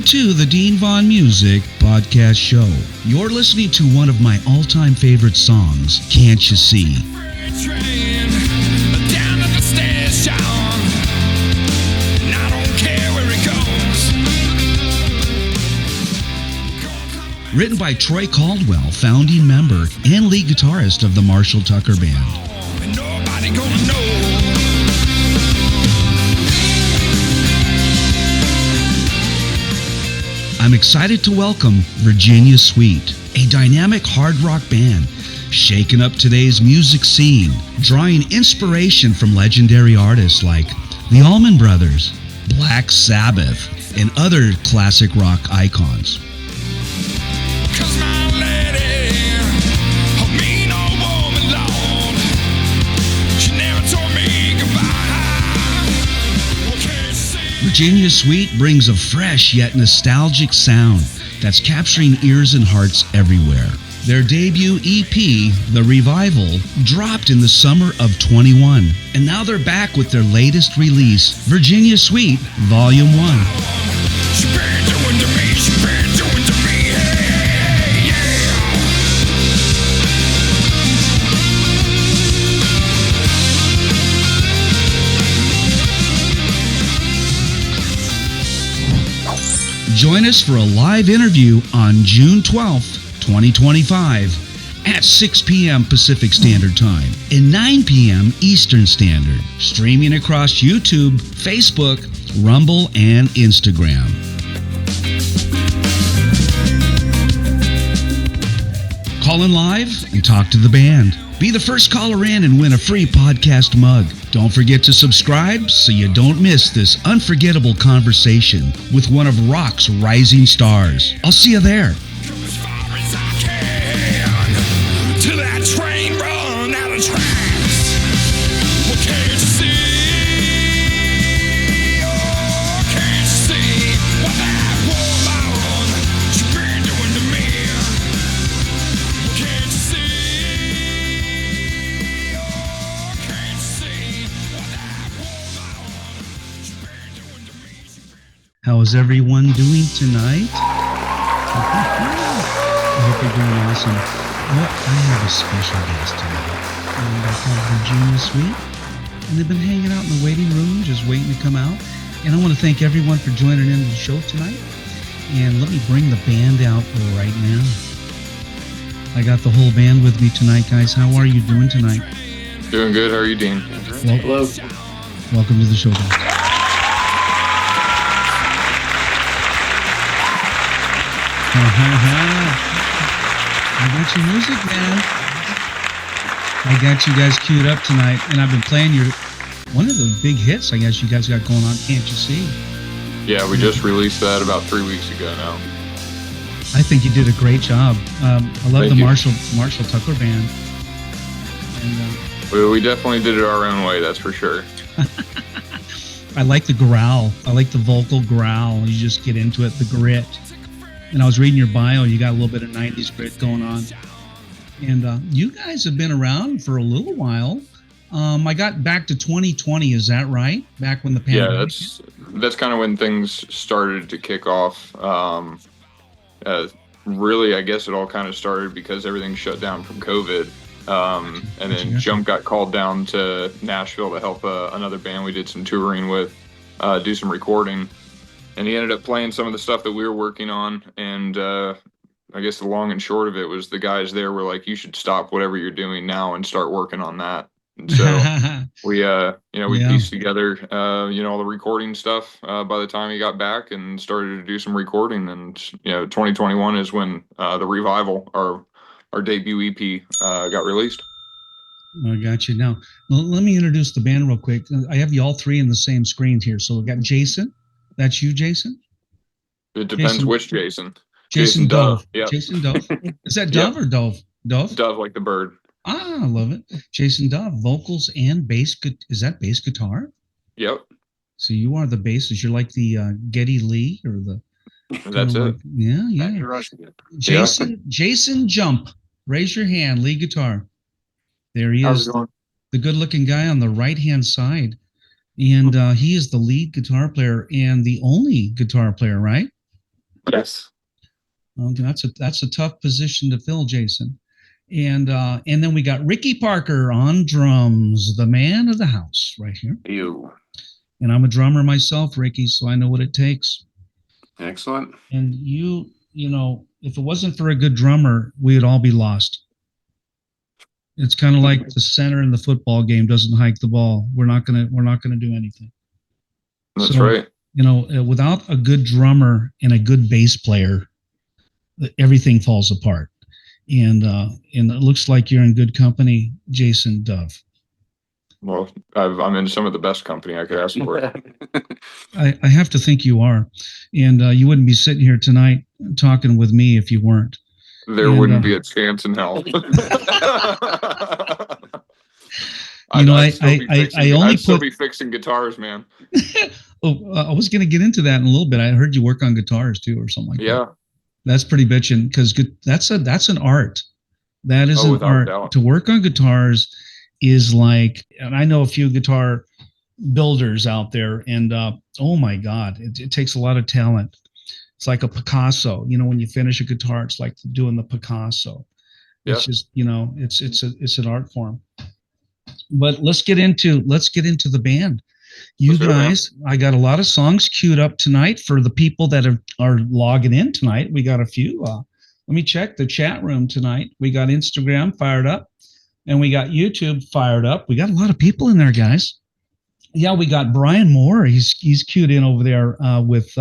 to the Dean Von Music podcast show. You're listening to one of my all-time favorite songs, Can't You See? Written by Troy Caldwell, founding member and lead guitarist of the Marshall Tucker Band. I'm excited to welcome Virginia Sweet, a dynamic hard rock band shaking up today's music scene, drawing inspiration from legendary artists like the Allman Brothers, Black Sabbath, and other classic rock icons. Virginia Sweet brings a fresh yet nostalgic sound that's capturing ears and hearts everywhere. Their debut EP, The Revival, dropped in the summer of 21, and now they're back with their latest release, Virginia Sweet Volume 1. Join us for a live interview on June 12th, 2025 at 6 p.m. Pacific Standard Time and 9 p.m. Eastern Standard, streaming across YouTube, Facebook, Rumble, and Instagram. Call in live and talk to the band. Be the first caller in and win a free podcast mug. Don't forget to subscribe so you don't miss this unforgettable conversation with one of rock's rising stars. I'll see you there. How is everyone doing tonight? I hope you're doing awesome. Well, I have a special guest tonight. And I call Virginia Sweet. And they've been hanging out in the waiting room, just waiting to come out. And I want to thank everyone for joining in the show tonight. And let me bring the band out right now. I got the whole band with me tonight, guys. How are you doing tonight? Doing good. How are you, Dean? Hello. Welcome to the show, guys. I got your music, man. I got you guys queued up tonight, and I've been playing one of the big hits I guess you guys got going on, Can't You See? Yeah, we just released that about 3 weeks ago now. I think you did a great job. I love the Marshall Tucker Band. And, we definitely did it our own way, that's for sure. I like the growl. I like the vocal growl. You just get into it, the grit. And I was reading your bio, you got a little bit of 90s grit going on. And you guys have been around for a little while. I got back to 2020, is that right? Back when the pandemic... Yeah, that's kind of when things started to kick off. Really, I guess it all kind of started because everything shut down from COVID. And then Jump got called down to Nashville to help another band we did some touring with do some recording. And he ended up playing some of the stuff that we were working on. And I guess the long and short of it was the guys there were like, you should stop whatever you're doing now and start working on that. And so we pieced together, all the recording stuff by the time he got back and started to do some recording. And, 2021 is when The Revival, our debut EP, got released. I got you. Now, let me introduce the band real quick. I have you all three in the same screen here. So we've got Jason. That's you, Jason? It depends which Jason. Jason Dove. Yep. Jason Dove. Is that Dove or Dove? Dove? Dove, like the bird. Ah, I love it. Jason Dove, vocals and bass. Is that bass guitar? Yep. So you are the bassist. You're like the Geddy Lee or the... That's it. Yeah. Jason Jump. Raise your hand, lead guitar. There he is. The good-looking guy on the right-hand side. And he is the lead guitar player and the only guitar player, right? Yes. That's a tough position to fill, Jason. And then we got Ricky Parker on drums, the man of the house, right here. You. And I'm a drummer myself, Ricky, so I know what it takes. Excellent. And if it wasn't for a good drummer, we'd all be lost. It's kind of like the center in the football game doesn't hike the ball. We're not gonna do anything. That's right. Without a good drummer and a good bass player, everything falls apart. And it looks like you're in good company, Jason Dove. Well, I'm in some of the best company I could ask for. I have to think you are. And you wouldn't be sitting here tonight talking with me if you weren't. There wouldn't be a chance in hell. I'd still be fixing guitars, man. I was going to get into that in a little bit. I heard you work on guitars too, or something like that. Yeah, that's pretty bitchin', because that's an art. That is an art. Doubt. To work on guitars is like, and I know a few guitar builders out there, and oh my God, it takes a lot of talent. It's like a Picasso. When you finish a guitar, it's like doing the Picasso. Yeah. It's just, it's an art form. But let's get into the band. You guys, I got a lot of songs queued up tonight for the people that are logging in tonight. We got a few. Let me check the chat room tonight. We got Instagram fired up, and we got YouTube fired up. We got a lot of people in there, guys. Yeah, we got Brian Moore. He's queued in over there with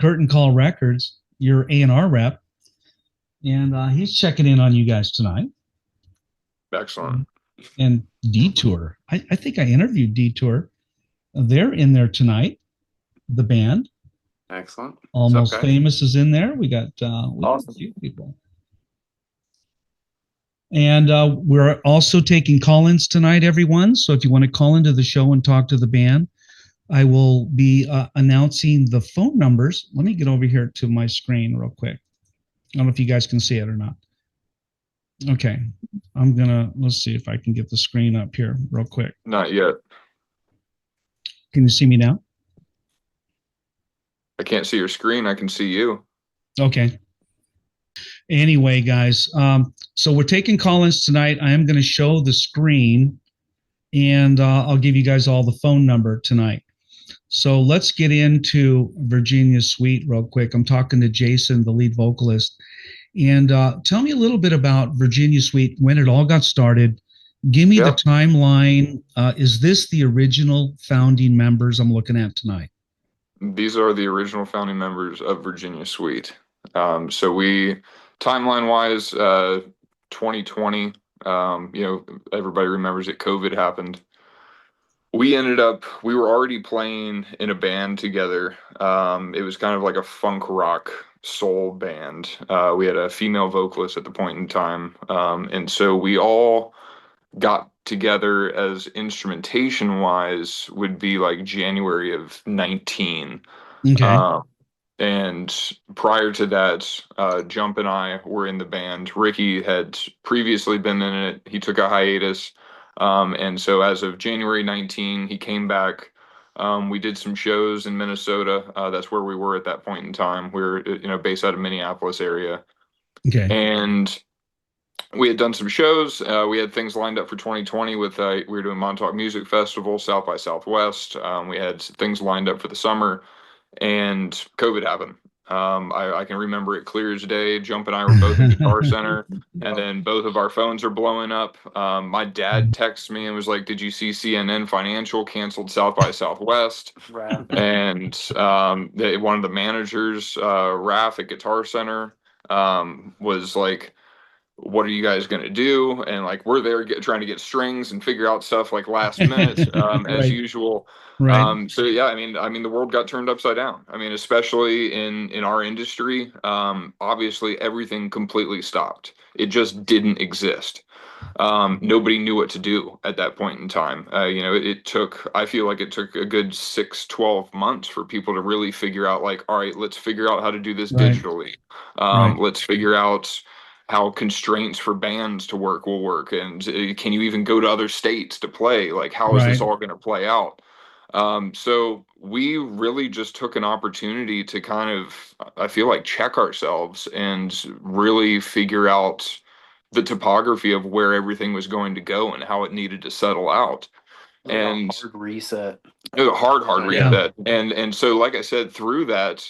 Curtain Call Records, your A&R rep, and he's checking in on you guys tonight. Excellent. And Detour. I think I interviewed Detour. They're in there tonight, the band. Excellent. Almost Famous is in there. We got awesome. A few people. And we're also taking call-ins tonight, everyone. So if you want to call into the show and talk to the band, I will be announcing the phone numbers. Let me get over here to my screen real quick. I don't know if you guys can see it or not. Okay, let's see if I can get the screen up here real quick. Not yet. Can you see me now? I can't see your screen. I can see you. Okay. Anyway, guys, so we're taking call-ins tonight. I am going to show the screen, and I'll give you guys all the phone number tonight. So let's get into Virginia Suite real quick. I'm talking to Jason, the lead vocalist. And tell me a little bit about Virginia Suite, when it all got started. Give me the timeline. Is this the original founding members I'm looking at tonight? These are the original founding members of Virginia Suite. So we, timeline-wise, 2020, everybody remembers that COVID happened. We were already playing in a band together. It was kind of like a funk rock soul band. We had a female vocalist at the point in time. And so we all got together as instrumentation wise would be like January of 19. Okay. And prior to that, Jump and I were in the band. Ricky had previously been in it. He took a hiatus. And so as of January 19, he came back. We did some shows in Minnesota. That's where we were at that point in time. We were, based out of Minneapolis area. Okay. And we had done some shows. We had things lined up for 2020 with, we were doing Montauk Music Festival, South by Southwest. We had things lined up for the summer, and COVID happened. I can remember it clear as day. Jump and I were both at Guitar Center, and then both of our phones are blowing up. My dad texted me and was like, "Did you see CNN Financial canceled South by Southwest?" Right. And one of the managers, Raf at Guitar Center, was like, "What are you guys going to do?" And like, we're there trying to get strings and figure out stuff like last minute, as usual. Right. So yeah, I mean, the world got turned upside down. I mean, especially in our industry, obviously everything completely stopped. It just didn't exist. Nobody knew what to do at that point in time. I feel like it took a good 12 months for people to really figure out, like, all right, let's figure out how to do this digitally. Let's figure out how constraints for bands to work will work, and can you even go to other states to play? Like, how is this all going to play out? So we really just took an opportunity to kind of, I feel like, check ourselves and really figure out the topography of where everything was going to go and how it needed to settle out. Like And a hard reset. it was a hard Yeah. reset. And so, like I said, through that,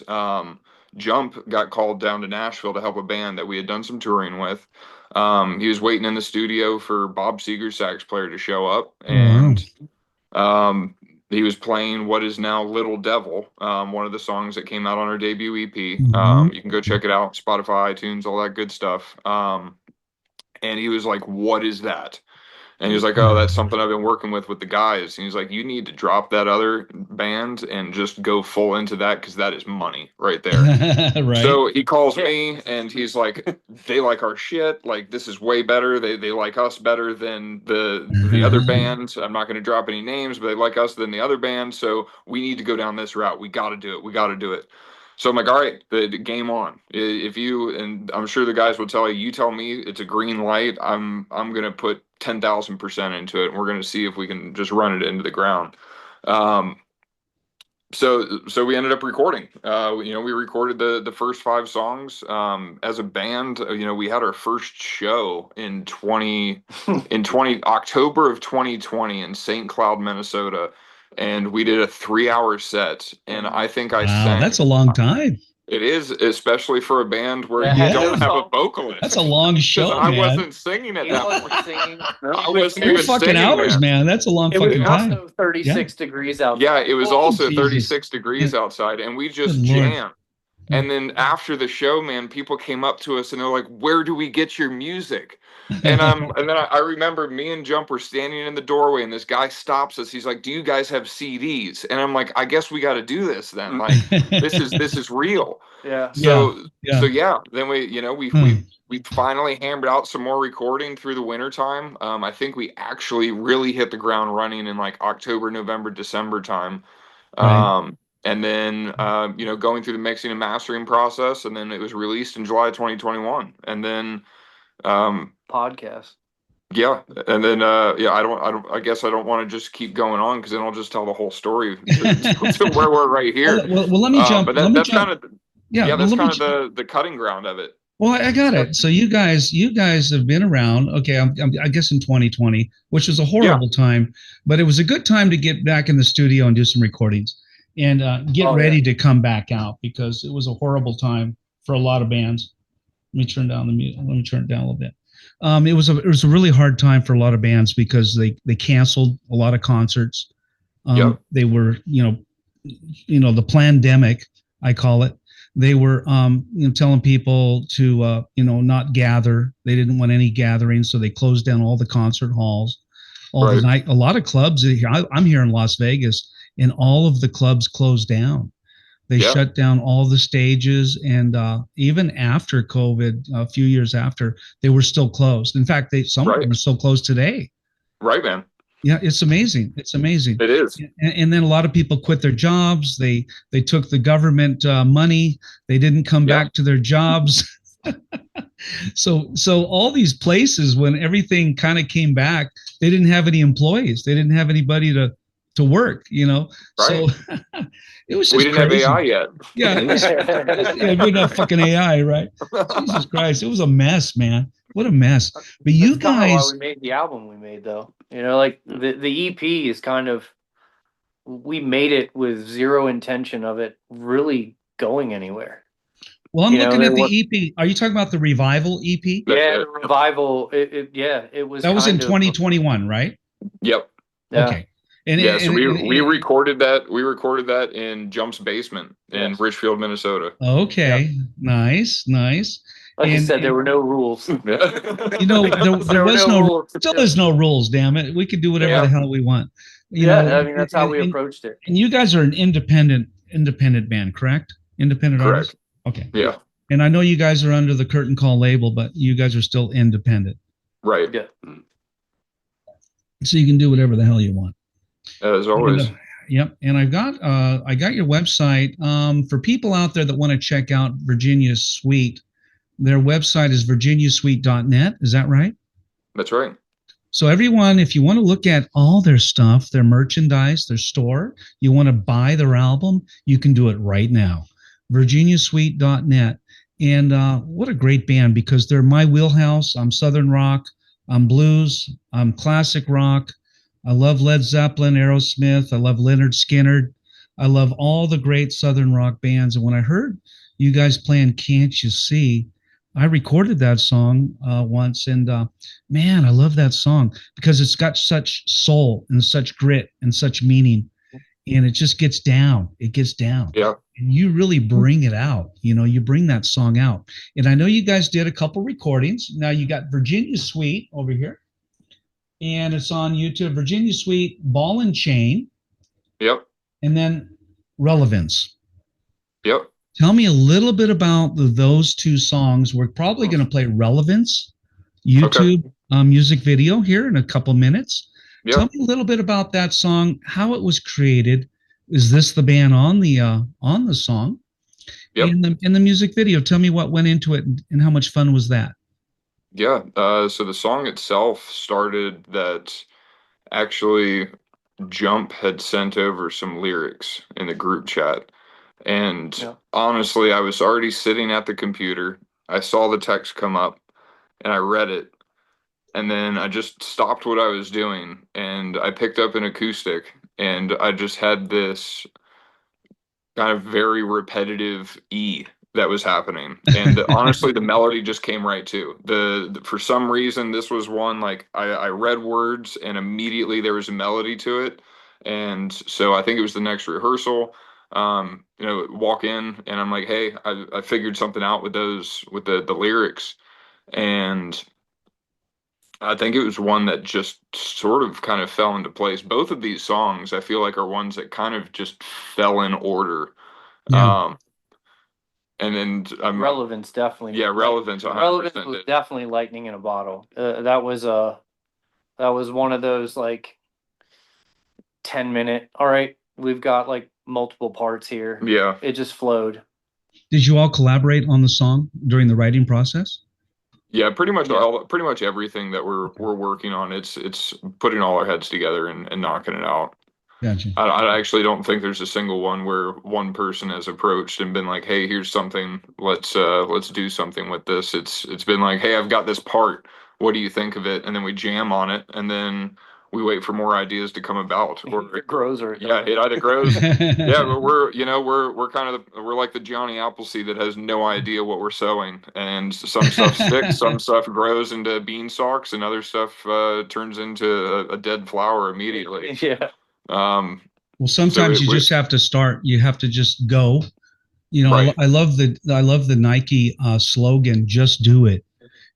Jump got called down to Nashville to help a band that we had done some touring with. He was waiting in the studio for Bob Seger's sax player to show up, and he was playing what is now Little Devil, one of the songs that came out on our debut EP. You can go check it out, Spotify, iTunes, all that good stuff. And he was like, "What is that?" And he was like, "Oh, that's something I've been working with the guys." And he's like, "You need to drop that other band and just go full into that, because that is money right there." Right. So he calls me and he's like, "They like our shit. Like, this is way better. They like us better than the other band. I'm not going to drop any names, but they like us than the other band. So we need to go down this route. We got to do it. We got to do it." So I'm like, "All right, the game on. If you," and I'm sure the guys will tell you, "You tell me it's a green light, I'm gonna put 10,000% into it, and we're gonna see if we can just run it into the ground." So we ended up recording. We recorded the first 5 songs as a band. We had our first show in October of 2020 in St. Cloud, Minnesota. And we did a 3-hour set, and I think I sang. That's a long time. It is, especially for a band where you don't have a vocalist. That's a long show, I man. wasn't singing at that point. I wasn't 3 even fucking singing, hours, man. That's a long fucking time. It was also 36 degrees outside. Yeah, it was also Jesus. 36 degrees outside, and we just jammed. And then after the show, man, people came up to us and they're like, "Where do we get your music?" And then I remember me and Jump were standing in the doorway, and this guy stops us. He's like, "Do you guys have CDs?" And I'm like, "I guess we got to do this then. Like, this is real." Yeah. So then we finally hammered out some more recording through the wintertime. I think we actually really hit the ground running in like October, November, December time. And then, going through the mixing and mastering process, and then it was released in July 2021. And then, podcast. Yeah. And then, I guess I don't want to just keep going on, because then I'll just tell the whole story to where we're right here. Well, let me jump. But that's kind of, the cutting ground of it. Well, I got it. So you guys have been around. Okay, I guess in 2020, which was a horrible time, but it was a good time to get back in the studio and do some recordings. And get ready to come back out, because it was a horrible time for a lot of bands. Let me turn down the music. Let me turn it down a little bit. It was a really hard time for a lot of bands, because they canceled a lot of concerts. They were, the plandemic, I call it. They were telling people to not gather. They didn't want any gatherings, so they closed down all the concert halls. The night. A lot of clubs. I'm here in Las Vegas, and all of the clubs closed down. They shut down all the stages, and even after COVID, a few years after, they were still closed. In fact, some of them are still closed today. Right, man. Yeah, it's amazing. It's amazing. It is. And then a lot of people quit their jobs. They took the government money. They didn't come back to their jobs. So all these places, when everything kind of came back, they didn't have any employees. They didn't have anybody to work, Right. So it was just we didn't crazy. have AI yet. Yeah, we didn't have fucking AI, right? Jesus Christ, it was a mess, man. What a mess. But you guys, why we made the album we made, though. Like the EP is kind of, we made it with zero intention of it really going anywhere. Well, I'm looking at the EP. Are you talking about the Revival EP? Yeah, the Revival. It was. That was in 2021, right? Yep. Yeah. Okay. So we recorded that. We recorded that in Jump's basement in Richfield, Minnesota. Okay. Yep. Nice. Like you said, there were no rules. There was no rules. Still, there's no rules. Damn it, we could do whatever the hell we want. That's how we approached it. And you guys are an independent band, correct? Independent artists. Okay. Yeah. And I know you guys are under the Curtain Call label, but you guys are still independent. Right. Yeah. So you can do whatever the hell you want. As always. Yep. And I got your website. For people out there that want to check out Virginia's Suite, their website is virginiasuite.net. Is that right? That's right. So everyone, if you want to look at all their stuff, their merchandise, their store, you want to buy their album, you can do it right now. virginiasuite.net. And what a great band, because they're my wheelhouse. I'm Southern rock, I'm blues, I'm classic rock. I love Led Zeppelin, Aerosmith. I love Leonard Skinner. I love all the great Southern rock bands. And when I heard you guys playing Can't You See, I recorded that song once. And man, I love that song because it's got such soul and such grit and such meaning. And it just gets down. It gets down. Yeah. And you really bring it out. You know, you bring that song out. And I know you guys did a couple recordings. Now you got Virginia Suite over here. And it's on YouTube. Virginia Suite, Ball and Chain. Yep. And then Relevance. Yep. Tell me a little bit about those two songs. We're probably going to play Relevance YouTube music video here in a couple minutes. Yep. Tell me a little bit about that song, how it was created. Is this the band on the song? Yep. In the music video, tell me what went into it and how much fun was that? Yeah. So the song itself started that actually Jump had sent over some lyrics in the group chat. And honestly, I was already sitting at the computer. I saw the text come up and I read it. And then I just stopped what I was doing and I picked up an acoustic and I just had this kind of very repetitive E that was happening. And honestly, the melody just came right too. For some reason, this was one, like I read words and immediately there was a melody to it. And so I think it was the next rehearsal, walk in and I'm like, hey, I figured something out with the lyrics. And I think it was one that just sort of kind of fell into place. Both of these songs, I feel like, are ones that kind of just fell in order. Yeah. And then Relevance definitely. Yeah, Relevance. Relevance was definitely lightning in a bottle. That was one of those like 10-minute. All right, we've got like multiple parts here. Yeah, it just flowed. Did you all collaborate on the song during the writing process? Yeah, pretty much everything that we're working on. It's putting all our heads together and knocking it out. Gotcha. I actually don't think there's a single one where one person has approached and been like, "Hey, here's something. Let's do something with this." It's been like, "Hey, I've got this part. What do you think of it?" And then we jam on it, and then we wait for more ideas to come about, or it grows, or it either grows. Yeah, but we're like the Johnny Appleseed that has no idea what we're sowing, and some stuff sticks, some stuff grows into bean stalks, and other stuff turns into a dead flower immediately. Yeah. Well, sometimes you just have to start. You have to just go. You know, right. I love the Nike slogan, "Just do it."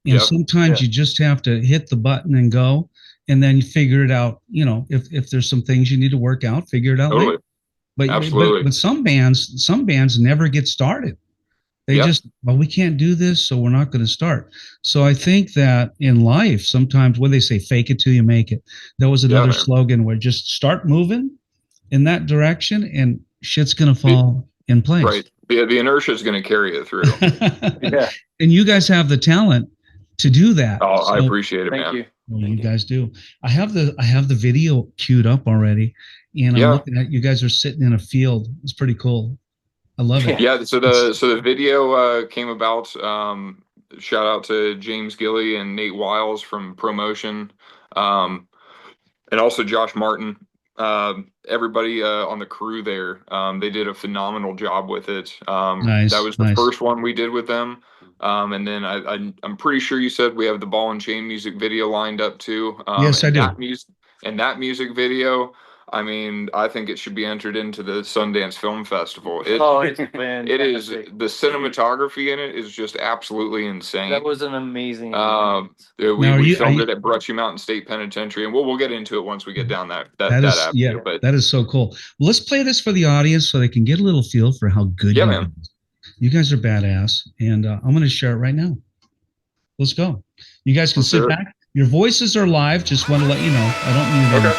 And sometimes you just have to hit the button and go, and then you figure it out. You know, if there's some things you need to work out, figure it out later. But absolutely. But some bands never get started. They just, we can't do this, so we're not going to start. So I think that in life, sometimes when they say fake it till you make it, there was another slogan where just start moving in that direction and shit's going to fall in place. Right. The inertia is going to carry it through. Yeah. And you guys have the talent to do that. Oh, so, I appreciate it, man. Thank you. Well, you guys do. I have the video queued up already, and I'm looking at you guys are sitting in a field. It's pretty cool. I love it. Yeah. So the video came about. Shout out to James Gilly and Nate Wiles from Promotion, and also Josh Martin. Everybody on the crew there, they did a phenomenal job with it. Nice, that was the first one we did with them. And then I'm pretty sure you said we have the Ball and Chain music video lined up too. Yes, I do. That music video, I mean, I think it should be entered into the Sundance Film Festival. It's fantastic. It is. The cinematography in it is just absolutely insane. That was an amazing. We filmed it at Brushy Mountain State Penitentiary, and we'll get into it once we get down that avenue. Yeah, but that is so cool. Well, let's play this for the audience so they can get a little feel for how good you are. You guys are badass, and I'm going to share it right now. Let's go. You guys can sit back. Your voices are live. Just want to let you know. I don't mute anyone.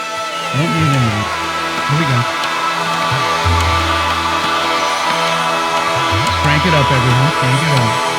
I don't mute anyone. Here we go. Crank it up, everyone. Crank it up.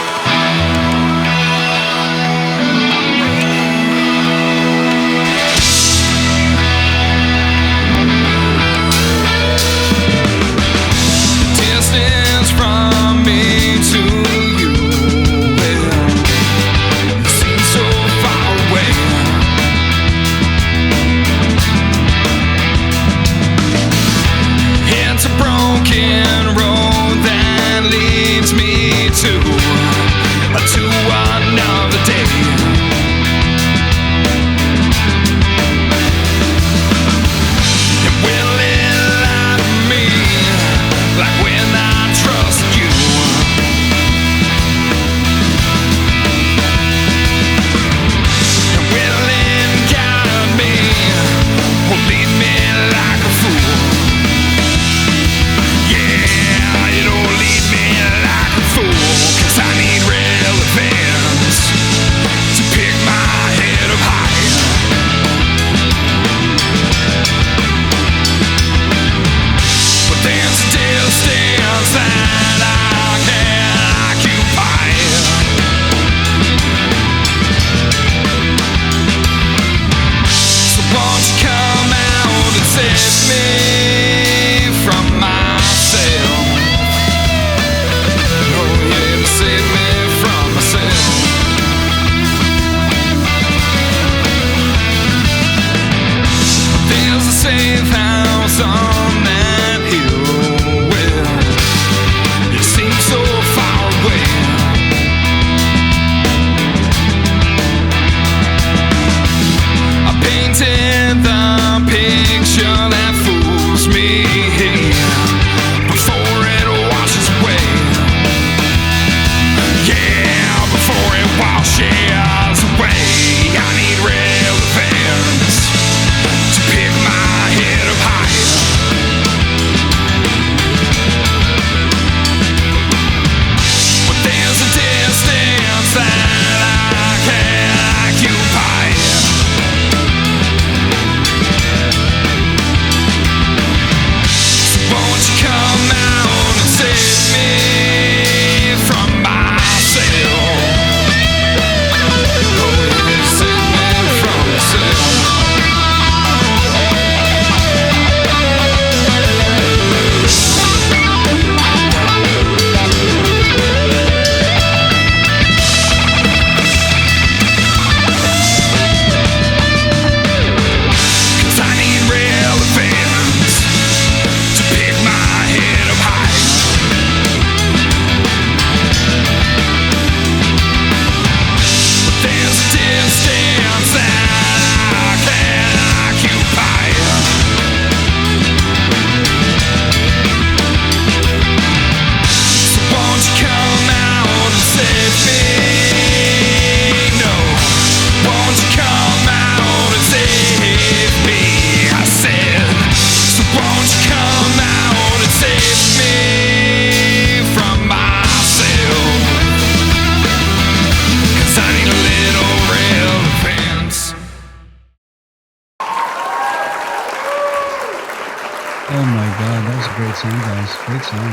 Oh my God, that was a great song, guys. Great song.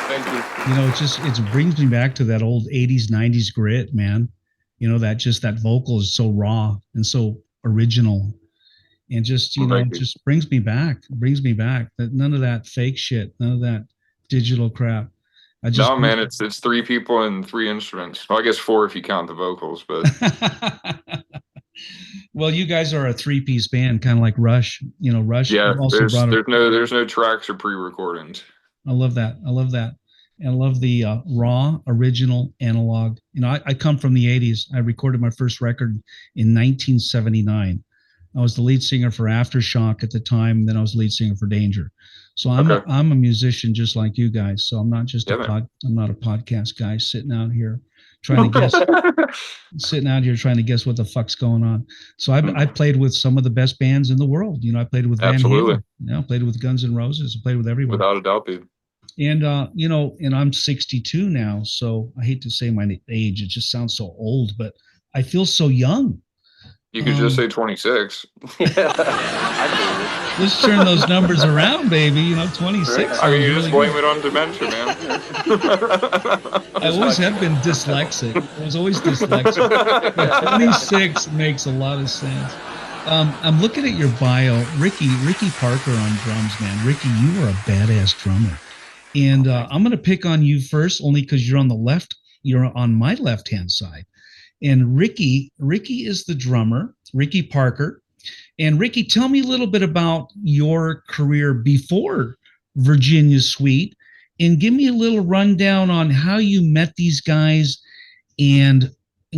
Thank you. You know, it brings me back to that old 80s, 90s grit, man. You know, that vocal is so raw and so original. And just, you Well, know, thank it you. just brings me back. That none of that fake shit, none of that digital crap. I just No, man, it's three people and three instruments. Well, I guess four if you count the vocals, but Well, you guys are a three-piece band, kind of like Rush. You know, Rush yeah, also brought a. there's no tracks or pre-recordings. I love that. I love that. And I love the raw, original, analog. You know, I come from the 80s. I recorded my first record in 1979. I was the lead singer for Aftershock at the time, and then I was the lead singer for Danger. So Okay. I'm a musician just like you guys. So I'm not just Yeah, man. I'm not a podcast guy sitting out here trying to guess what the fuck's going on. So I played with some of the best bands in the world. You know, I played with Van Absolutely. Halen. You know, I played with Guns N' Roses. I played with everyone. Without a doubt, dude. And you know, and I'm 62 now, so I hate to say my age. It just sounds so old, but I feel so young. You could just say 26. I Let's turn those numbers around, baby. You know, 26. I mean, sounds you just really blame good. it on dementia, man. I always have been dyslexic. I was always dyslexic. But 26 makes a lot of sense. I'm looking at your bio, Ricky Parker on drums, man. Ricky, you are a badass drummer. And I'm going to pick on you first, only because you're on the left. You're on my left hand side. And Ricky is the drummer, Ricky Parker. And Ricky, tell me a little bit about your career before Virginia Suite, and give me a little rundown on how you met these guys, and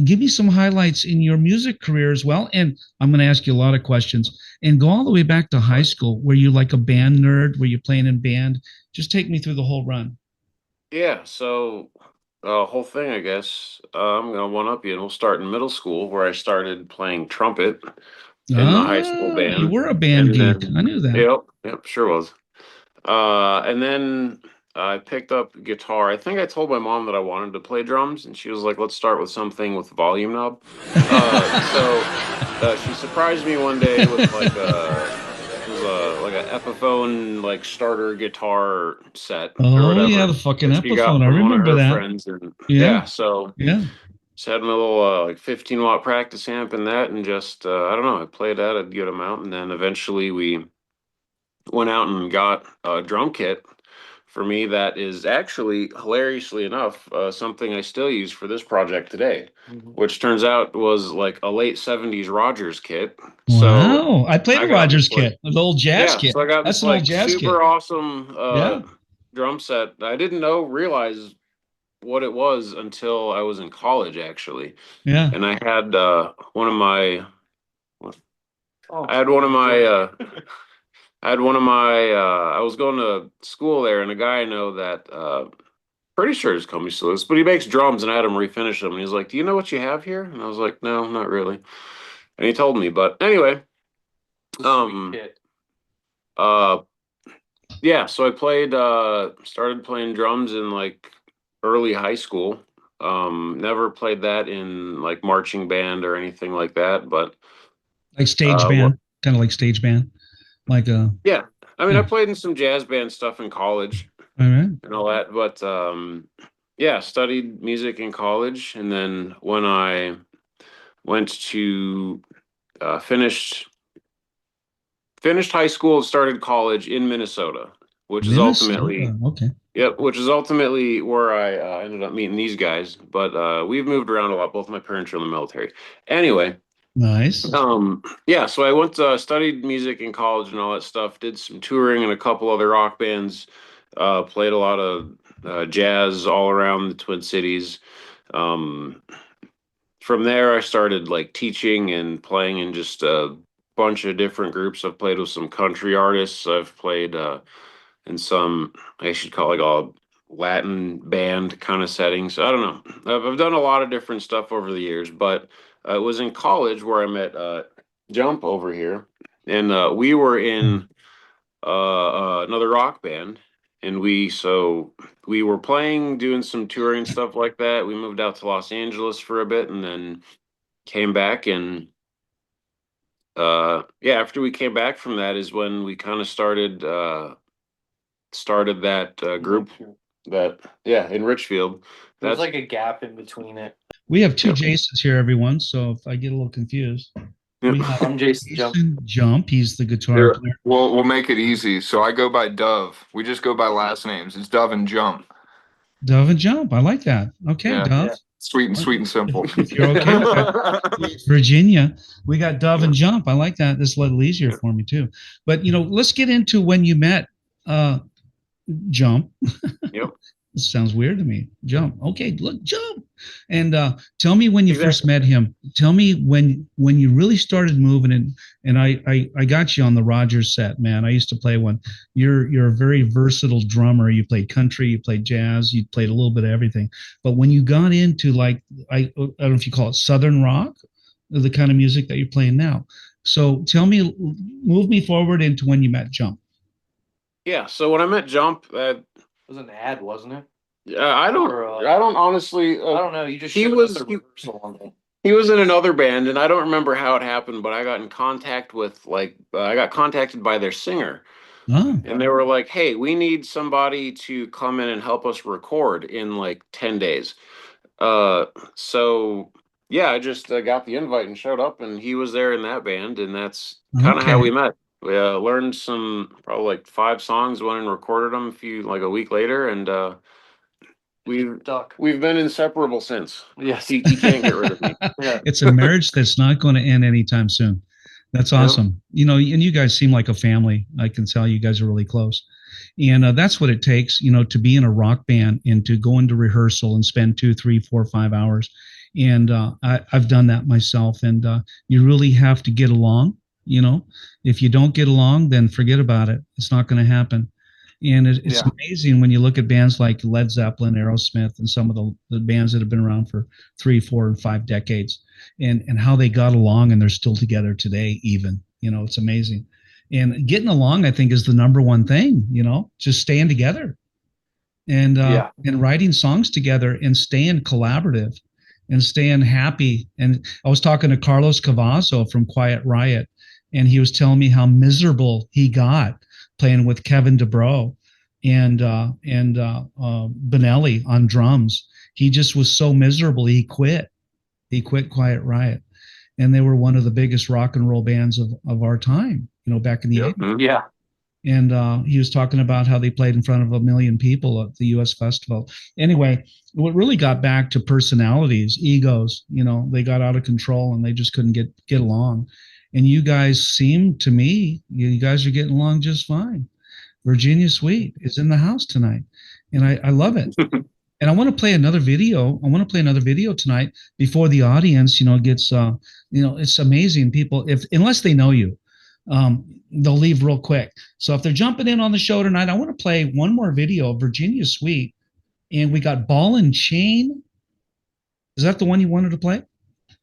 give me some highlights in your music career as well. And I'm going to ask you a lot of questions and go all the way back to high school. Were you like a band nerd? Were you playing in band? Just take me through the whole run. Yeah, so whole thing, I guess. I'm gonna one up you, and we'll start in middle school where I started playing trumpet in the high school Ah, you band, were a band and geek. then I knew that. yep, sure was. And then I picked up guitar. I think I told my mom that I wanted to play drums, and she was like, "Let's start with something with a volume knob." So she surprised me one day with it was like a Epiphone like starter guitar set or Oh yeah, whatever the fucking that she got Epiphone. I from one of remember her that. friends, and Yeah, yeah, so yeah. just had my little like 15-watt practice amp in that, and just I don't know, I played that a good amount, and then eventually we went out and got a drum kit for me that is actually hilariously enough something I still use for this project today, which turns out was like a late 70s Rogers kit. So Wow. I played I a got Rogers this like kit, the old jazz yeah, kit. so I got That's this an old like jazz kit. super awesome Yeah. drum set. I didn't realize what it was until I was in college actually. Yeah. And I had one of my Oh, I had one of my I had one of my I was going to school there, and a guy I know that pretty sure his company still is, but he makes drums, and I had him refinish them, and he's like, "Do you know what you have here?" And I was like, "No, not really." And he told me, but anyway, um kit. uh yeah, so I played started playing drums in like early high school. Never played that in like marching band or anything like that, but Like stage what band, kind of like stage band. Like yeah, I mean, I yeah. played in some jazz band stuff in college All right. and all that, but yeah, studied music in college, and then when I went to finished high school and started college in Minnesota, which is ultimately Minnesota. Okay. yep, which is ultimately where I ended up meeting these guys. But we've moved around a lot. Both my parents are in the military. Anyway, Nice. yeah, so I went to studied music in college and all that stuff. Did some touring in a couple other rock bands. Played a lot of jazz all around the Twin Cities. Um, from there, I started like teaching and playing in just a bunch of different groups. I've played with some country artists. I've played in some, I should call it like a Latin band kind of settings. I don't know. I've done a lot of different stuff over the years, but it was in college where I met Jump over here, and we were in another rock band, and we were playing, doing some touring and stuff like that. We moved out to Los Angeles for a bit, and then came back, and yeah, after we came back from that is when we kind of started started that group in Richfield. There's like a gap in between it. We have two Jasons here, everyone. So if I get a little confused, we have I'm Jason Jump. He's the guitar player. We'll make it easy. So I go by Dove. We just go by last names. It's Dove and Jump. Dove and Jump. I like that. Okay, Yeah. Dove. Yeah. Sweet and simple. If you're okay with that. Virginia, we got Dove and Jump. I like that. This is a little easier for me too. But let's get into when you met Jump. Yep. This sounds weird to me. Jump. Okay, look, Jump. And tell me when you first met him. Tell me when you really started moving. And I got you on the Rogers set, man. I used to play one. You're a very versatile drummer. You played country, you played jazz, you played a little bit of everything. But when you got into I don't know if you call it Southern rock, the kind of music that you're playing now. So tell me, move me forward into when you met Jump. Yeah. So when I met Jump, it was an ad, wasn't it? I don't honestly. I don't know. You just he was in another band, and I don't remember how it happened, but I got in contact with I got contacted by their singer, and they were like, "Hey, we need somebody to come in and help us record in 10 days." So yeah, I just got the invite and showed up, and he was there in that band, and that's kind of how we met. We learned some probably 5 songs, went and recorded them a week later, and we've been inseparable since. Yes, he can't get rid of me. Yeah. It's a marriage that's not going to end anytime soon. That's awesome. And you guys seem like a family. I can tell you guys are really close, and that's what it takes, to be in a rock band and to go into rehearsal and spend 2, 3, 4, 5 hours. And I've done that myself, and you really have to get along. If you don't get along, then forget about it. It's not going to happen. And it's amazing when you look at bands like Led Zeppelin, Aerosmith, and some of the bands that have been around for 3, 4, and 5 decades, and how they got along, and they're still together today. Even it's amazing. And getting along, I think, is the number one thing. Just staying together, and writing songs together, and staying collaborative, and staying happy. And I was talking to Carlos Cavazo from Quiet Riot, and he was telling me how miserable he got playing with Kevin DeBro and Benelli on drums. He just was so miserable. He quit Quiet Riot, and they were one of the biggest rock and roll bands of our time, back in the 80s. Yeah. And he was talking about how they played in front of 1 million people at the U.S. festival. Anyway, what really got back to personalities, egos, they got out of control, and they just couldn't get along. And you guys seem to me, you guys are getting along just fine. Virginia Sweet is in the house tonight, and I love it. And I want to play another video. I want to play another video tonight before the audience, gets, it's amazing. People, unless they know you, they'll leave real quick. So if they're jumping in on the show tonight, I want to play one more video of Virginia Sweet, and we got Ball and Chain. Is that the one you wanted to play?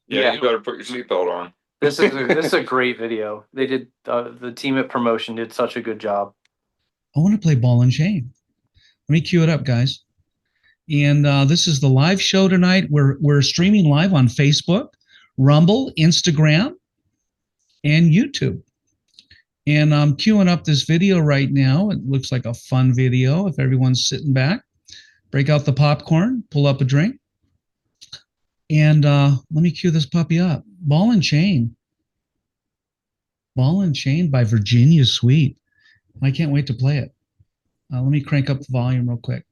Yeah. You better put your seatbelt on. This is a great video. They did the team at Promotion did such a good job. I want to play Ball and Chain. Let me cue it up, guys. And this is the live show tonight. We're streaming live on Facebook, Rumble, Instagram, and YouTube. And I'm queuing up this video right now. It looks like a fun video. If everyone's sitting back, break out the popcorn, pull up a drink. And let me cue this puppy up. Ball and Chain. Ball and Chain by Virginia Sweet. I can't wait to play it. Let me crank up the volume real quick.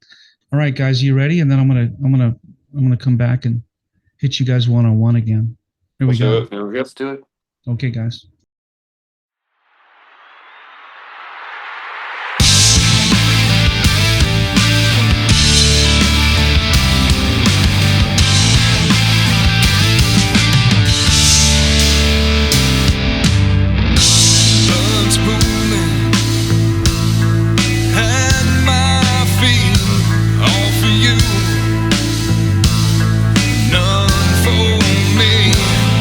All right, guys, you ready? And then I'm gonna come back and hit you guys one-on-one again. Here we go. Let's do it. Okay, guys. None for me,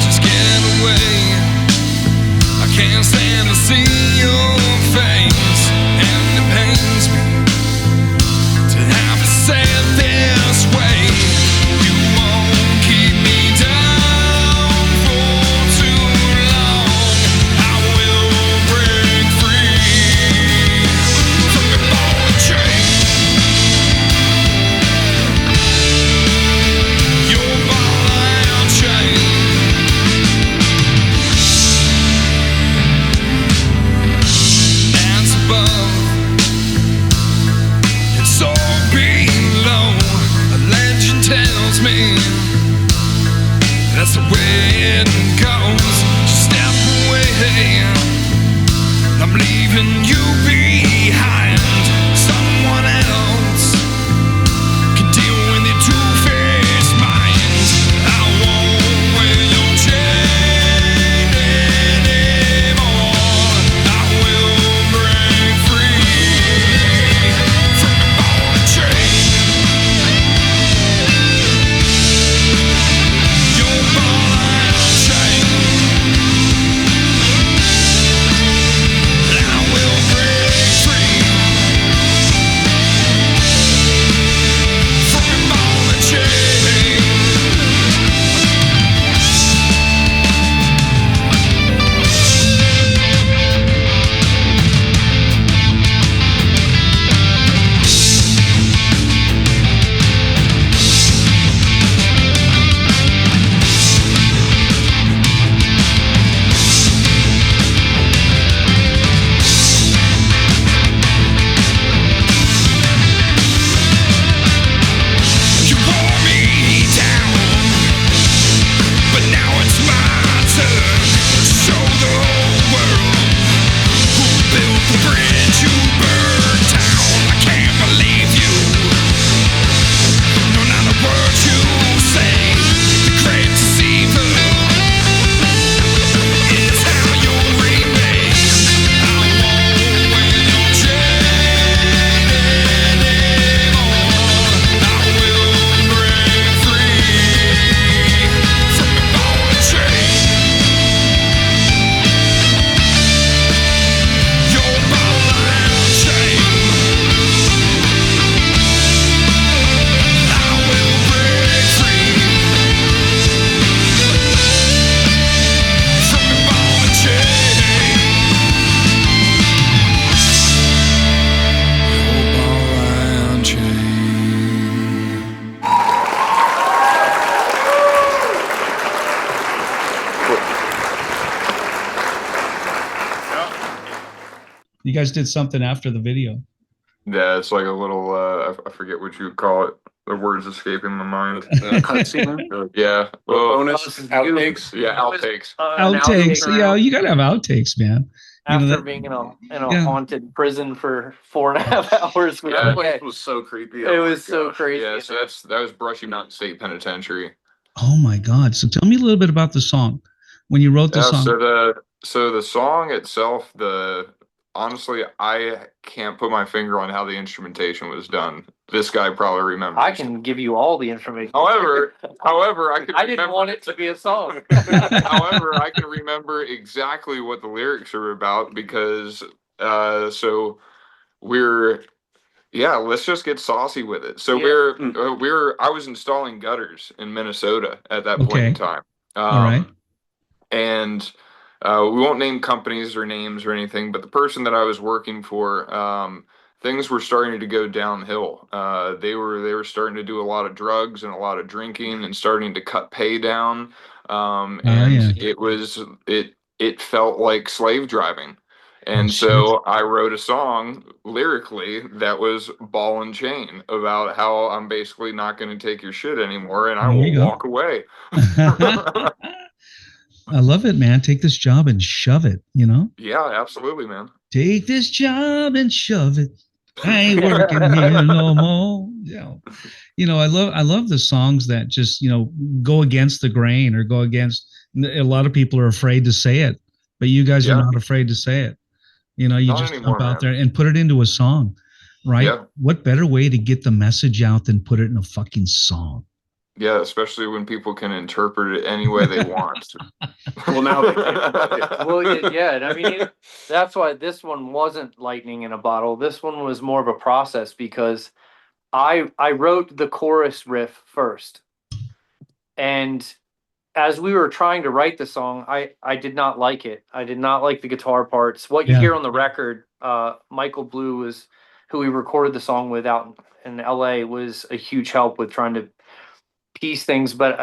just get away. You guys did something after the video. Yeah, it's like a little I forget what you would call it. The words escaping my mind. Cutscene. Yeah. Well, Well, bonus outtakes. yeah, outtakes. An Outtakes. outtake Yeah, you gotta have outtakes, man. You know after that, being in a yeah. haunted prison for 4.5 hours. Yeah, That place was so creepy. It was so crazy. Yeah, so that was Brushy Mountain State Penitentiary. Oh my God! So tell me a little bit about the song. When you wrote the Yeah, song. so the song itself, honestly, I can't put my finger on how the instrumentation was done. This guy probably remembers. I can give you all the information. However, I can. I didn't want it to be a song. However, I can remember exactly what the lyrics are about because so we're yeah, let's just get saucy with it. So I was installing gutters in Minnesota at that point in time. All right. And we won't name companies or names or anything, but the person that I was working for, things were starting to go downhill. They were starting to do a lot of drugs and a lot of drinking and starting to cut pay down. It felt like slave driving. And so I wrote a song lyrically that was ball and chain about how I'm basically not going to take your shit anymore and I will walk away. I love it, man. Take this job and shove it, you know? Yeah, absolutely, man. Take this job and shove it. I ain't working here no more. Yeah. You know, I love the songs that just, you know, go against the grain or go against, a lot of people are afraid to say it, but you guys are not afraid to say it. You know, you not just anymore, jump out there and put it into a song, right? Yeah. What better way to get the message out than put it in a fucking song? Yeah, especially when people can interpret it any way they want. Well, now they can. Well, yeah, and I mean, that's why this one wasn't lightning in a bottle. This one was more of a process because I wrote the chorus riff first. And as we were trying to write the song, I did not like it. I did not like the guitar parts. What you hear on the record, Michael Blue was who we recorded the song with out in LA, was a huge help with trying to piece things. But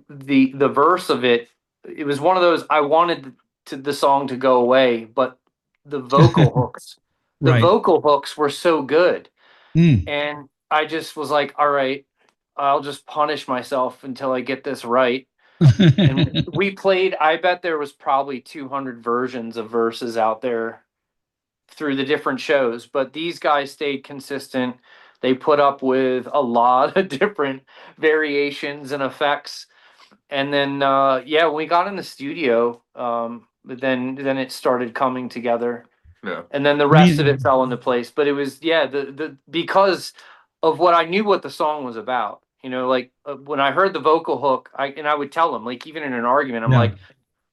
the verse of it, it was one of those, I wanted the song to go away, but the vocal hooks, vocal hooks were so good. And I just was like, all right, I'll just punish myself until I get this right. And we played, I bet there was probably 200 versions of verses out there through the different shows, but these guys stayed consistent. They put up with a lot of different variations and effects. And then, when we got in the studio, then it started coming together. Yeah. And then the rest of it fell into place. But it was, because of what I knew what the song was about. You know, like when I heard the vocal hook, I would tell them, like, even in an argument, I'm like,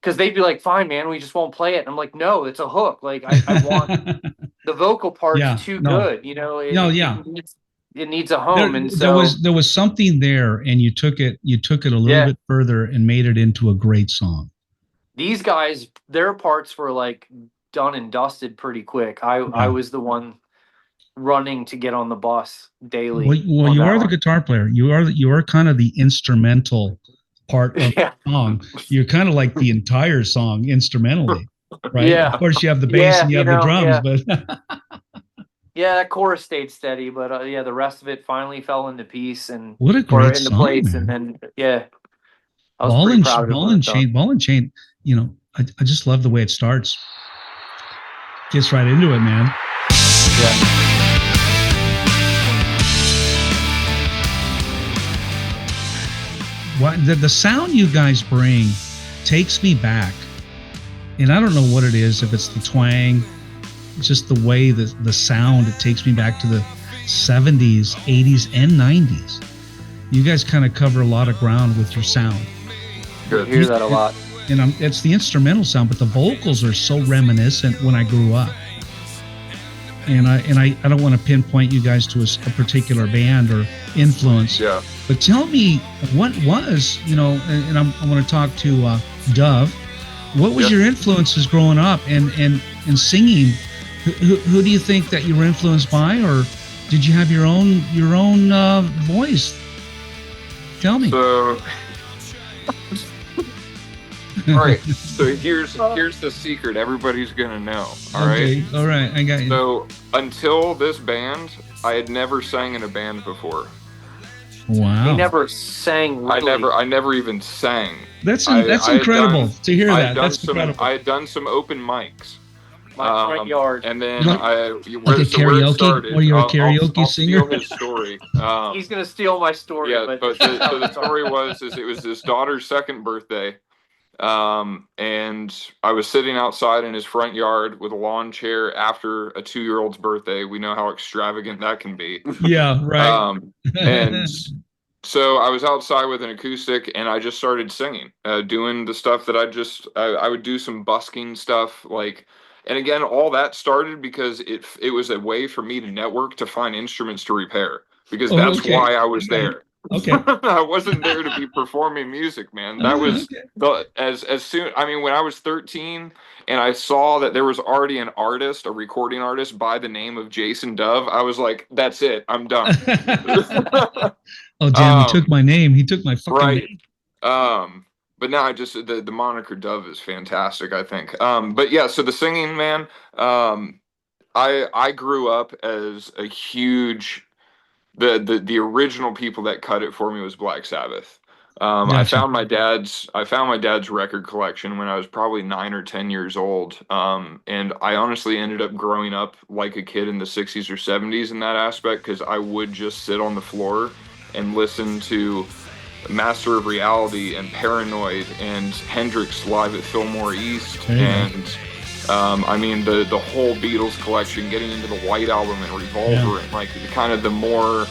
because they'd be like, fine, man, we just won't play it. And I'm like, no, it's a hook. Like, I want the vocal part's too good. You know, it needs a home. And so there was something there, and you took it a little bit further and made it into a great song. These guys, their parts were like done and dusted pretty quick. I was the one running to get on the bus daily. Well, you are the guitar player. You are kind of the instrumental part of the song. You're kind of like the entire song instrumentally, right? Yeah. Of course, you have the bass and you have the drums, but yeah, that chorus stayed steady, but the rest of it finally fell into piece and what a great song, place, man. And then I was pretty proud of it. Ball and chain. You know, I just love the way it starts. Gets right into it, man. Yeah. What the sound you guys bring takes me back, and I don't know what it is. If it's the twang, it's just the way the sound. It takes me back to the 70s, 80s, and 90s. You guys kind of cover a lot of ground with your sound. Good. I hear that a lot. And it's the instrumental sound, but the vocals are so reminiscent when I grew up. And I don't want to pinpoint you guys to a particular band or influence. Yeah. But tell me what was, you know, and I want to talk to Dove. What was your influences growing up and singing? Who do you think that you were influenced by, or did you have your own voice? Tell me. So All right. So here's the secret everybody's gonna know. All right. All right. I got you. So until this band, I had never sang in a band before. Wow. He never sang. Really. I never even sang. That's incredible to hear that. That's incredible. I had done some open mics. My front yard. And then like karaoke? Or you're a karaoke singer? I'll steal his story. He's gonna steal my story. Yeah, but the story was it was his daughter's second birthday, and I was sitting outside in his front yard with a lawn chair after a 2-year-old's birthday. We know how extravagant that can be. Yeah, right. And so I was outside with an acoustic, and I just started singing, doing the stuff that I would do some busking stuff, like. And again, all that started because it was a way for me to network, to find instruments to repair, because that's why I was there. Okay. I wasn't there to be performing music, man. That was as soon. I mean, when I was 13 and I saw that there was already an artist, a recording artist by the name of Jason Dove, I was like, that's it. I'm done. Oh, damn, he took my name. He took my fucking name. But now the moniker Dove is fantastic, I think. But yeah, so the singing, man, I grew up as a huge, the original people that cut it for me was Black Sabbath. Gotcha. I found my dad's record collection when I was probably 9 or 10 years old. And I honestly ended up growing up like a kid in the 60s or 70s in that aspect, because I would just sit on the floor and listen to Master of Reality and Paranoid and Hendrix live at Fillmore East. And I mean the whole Beatles collection, getting into the White Album and Revolver, and like kind of the more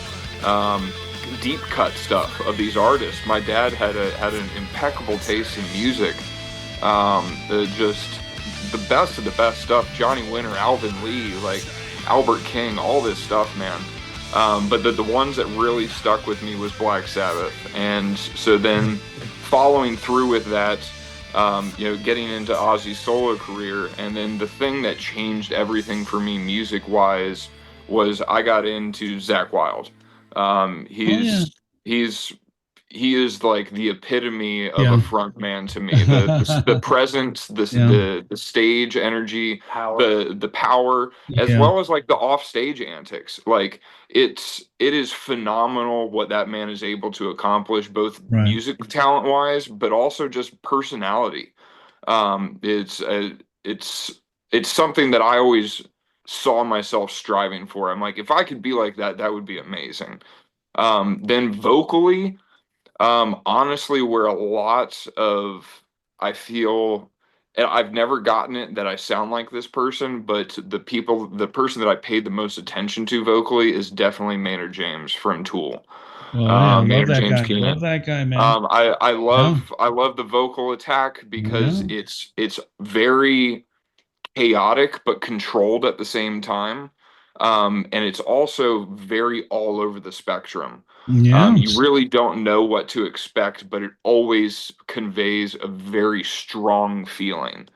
deep cut stuff of these artists. My dad had an impeccable taste in music. Just the best of the best stuff. Johnny Winter, Alvin Lee, like Albert King, all this stuff, man. But the ones that really stuck with me was Black Sabbath. And so then following through with that, getting into Ozzy's solo career, and then the thing that changed everything for me music-wise was I got into Zakk Wylde. He is like the epitome of a front man to me. The presence, the stage energy, the power, as well as like the offstage antics. Like it is phenomenal what that man is able to accomplish, both music talent wise, but also just personality. It's something that I always saw myself striving for. I'm like, if I could be like that, that would be amazing. Then vocally, honestly, where a lot of, I feel, and I've never gotten it that I sound like this person, but the person that I paid the most attention to vocally is definitely Maynard James from Tool. Love that guy, man. I love the vocal attack because it's very chaotic but controlled at the same time. And it's also very all over the spectrum. You really don't know what to expect, but it always conveys a very strong feeling.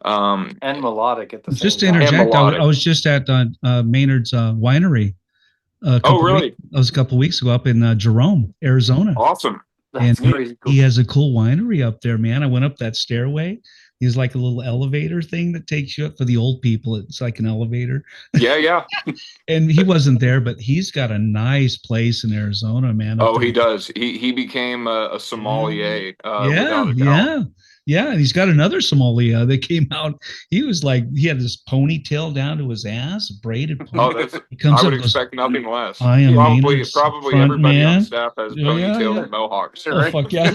And melodic at the same time. Just to interject, I was just at Maynard's winery. It was a couple weeks ago up in Jerome, Arizona. Awesome. That's crazy cool. He has a cool winery up there, man. I went up that stairway. He's like a little elevator thing that takes you up. For the old people, it's like an elevator. Yeah. And he wasn't there, but he's got a nice place in Arizona, man. He does. He became a sommelier. Yeah, and he's got another sommelier that came out. He had this ponytail down to his ass, a braided ponytail. I would expect nothing less. I am probably everybody on staff has ponytail and mohawks. Oh, fuck yeah.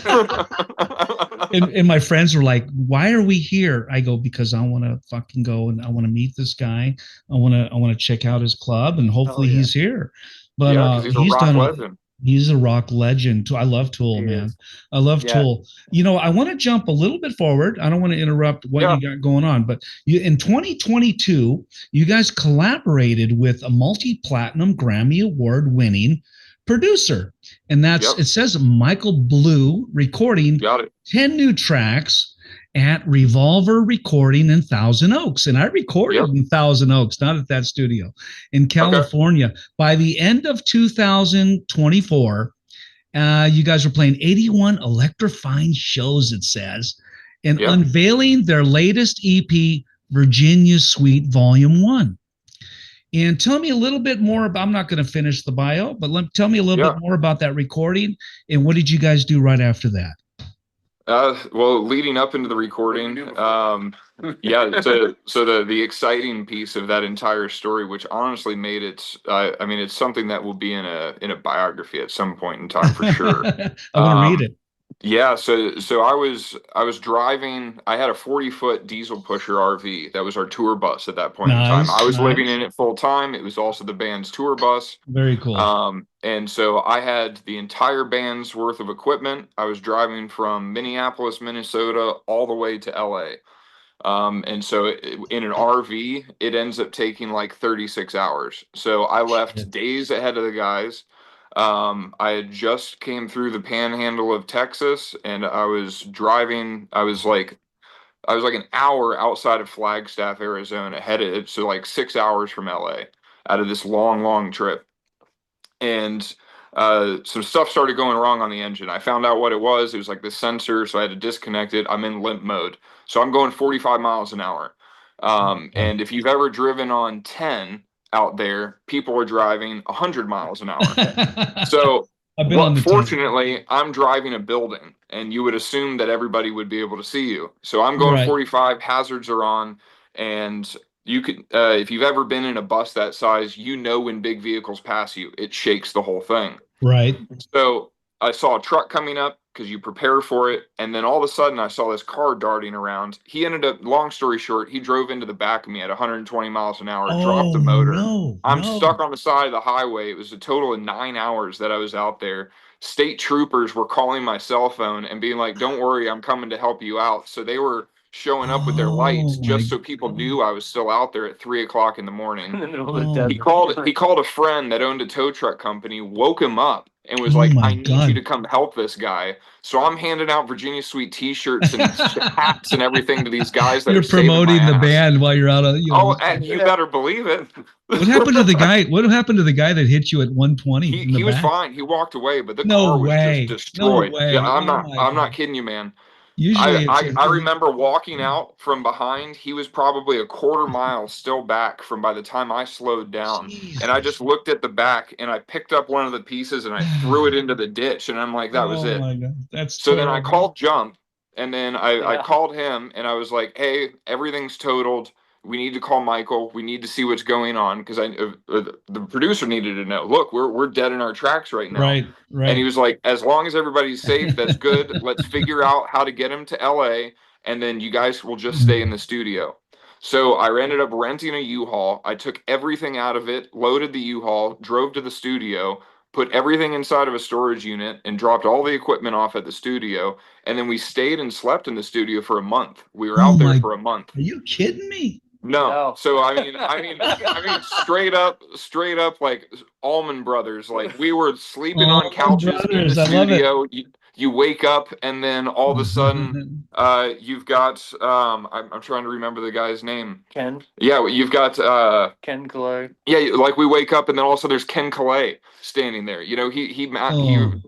and my friends were like, why are we here? I go, because I want to fucking go and I want to meet this guy. I want to check out his club, and hopefully he's here. But he's a rock legend. I love Tool, man. I love Tool. I want to jump a little bit forward. I don't want to interrupt what you got going on, but in 2022, you guys collaborated with a multi-platinum Grammy Award winning producer. And it says Michael Blue recording 10 new tracks at Revolver Recording in Thousand Oaks. And I recorded in Thousand Oaks, not at that studio, in California. By the end of 2024, you guys were playing 81 electrifying shows, it says. and Yep. unveiling their latest EP, Virginia Suite Volume 1. And tell me a little bit more about, I'm not going to finish the bio, but tell me a little bit more about that recording, and what did you guys do right after that? Well, leading up into the recording, yeah, so the exciting piece of that entire story, which honestly made it, I mean, it's something that will be in a biography at some point in time for sure. I want to read it. Yeah, so I was driving. I had a 40-foot diesel pusher RV. That was our tour bus at that point in time. I was living in it full time. It was also the band's tour bus. Very cool. And so I had the entire band's worth of equipment. I was driving from Minneapolis, Minnesota, all the way to LA. And so in an RV, it ends up taking like 36 hours. So I left days ahead of the guys. I had just came through the panhandle of Texas, and I was driving. I was like an hour outside of Flagstaff, Arizona, headed, so like 6 hours from LA, out of this long trip. And some stuff started going wrong on the engine. I found out what it was. It was like the sensor, so I had to disconnect it. I'm in limp mode, so I'm going 45 miles an hour. And if you've ever driven on 10 out there, people are driving 100 miles an hour. So fortunately, I'm driving a building, and you would assume that everybody would be able to see you. So I'm going 45, hazards are on, and you could, if you've ever been in a bus that size, you know when big vehicles pass you, it shakes the whole thing. Right. So I saw a truck coming up, because you prepare for it, and then all of a sudden I saw this car darting around. He ended up, long story short, he drove into the back of me at 120 miles an hour, dropped the motor. I'm stuck on the side of the highway. It was a total of 9 hours that I was out there. State troopers were calling my cell phone and being like, "Don't worry, I'm coming to help you out." So they were showing up with their lights just so people knew I was still out there at 3 o'clock in the morning. He called a friend that owned a tow truck company, woke him up, and was like, "I need you to come help this guy." So I'm handing out Virginia Suite T-shirts and hats and everything to these guys that you're promoting the band while you're out of. And you better believe it. What happened to the guy? What happened to the guy that hit you at 120? He was fine. He walked away, but the car was just destroyed. No way. Yeah, I'm not kidding you, man. Usually I remember walking out from behind. He was probably a quarter mile still back from by the time I slowed down. Jesus. And I just looked at the back, and I picked up one of the pieces and I threw it into the ditch, and I'm like, that was it. My God. That's so terrible. Then I called Jump, and then I called him, and I was like, "Hey, everything's totaled. We need to call Michael. We need to see what's going on," because the producer needed to know. Look, we're dead in our tracks right now. Right. And he was like, "As long as everybody's safe, that's good. Let's figure out how to get him to LA, and then you guys will just stay in the studio." So I ended up renting a U-Haul. I took everything out of it, loaded the U-Haul, drove to the studio, put everything inside of a storage unit, and dropped all the equipment off at the studio. And then we stayed and slept in the studio for a month. We were out there for a month. Are you kidding me? No. So I mean, straight up like Allman Brothers. Like, we were sleeping on couches in the studio. You wake up, and then all of a sudden, you've got I'm trying to remember the guy's name. Ken. Yeah, you've got Ken Calais. Yeah, like we wake up, and then also there's Ken Calais standing there. You know, he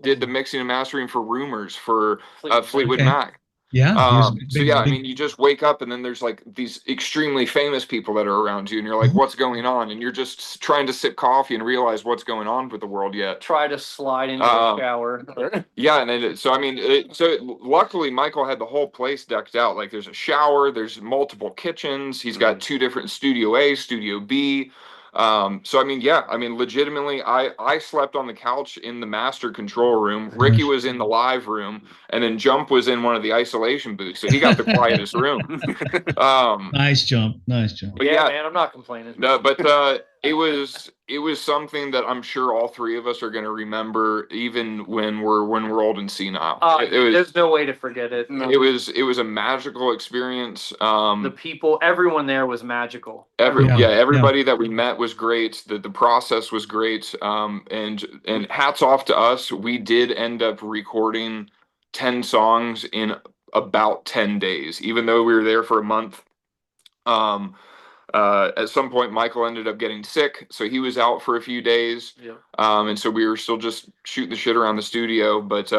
did the mixing and mastering for Rumors for Fleetwood Mac. Yeah. So yeah, I mean, you just wake up, and then there's like these extremely famous people that are around you, and you're like, "What's going on?" And you're just trying to sip coffee and realize what's going on with the world yet. Try to slide into the shower. Yeah, and so I mean, luckily Michael had the whole place decked out. Like, there's a shower, there's multiple kitchens. He's got 2 different Studio A, Studio B. So I mean, yeah, I mean, legitimately, I slept on the couch in the master control room. Ricky was in the live room, and then Jump was in one of the isolation booths, so he got the quietest room. Nice Jump. But yeah, man, I'm not complaining. No, but it was something that I'm sure all 3 of us are going to remember, even when we're old and senile. There's no way to forget it. No. It was a magical experience. The people, everyone there was magical. Everybody that we met was great. The process was great. And hats off to us. We did end up recording 10 songs in about 10 days, even though we were there for a month. At some point, Michael ended up getting sick, so he was out for a few days. Yeah. And so we were still just shooting the shit around the studio. But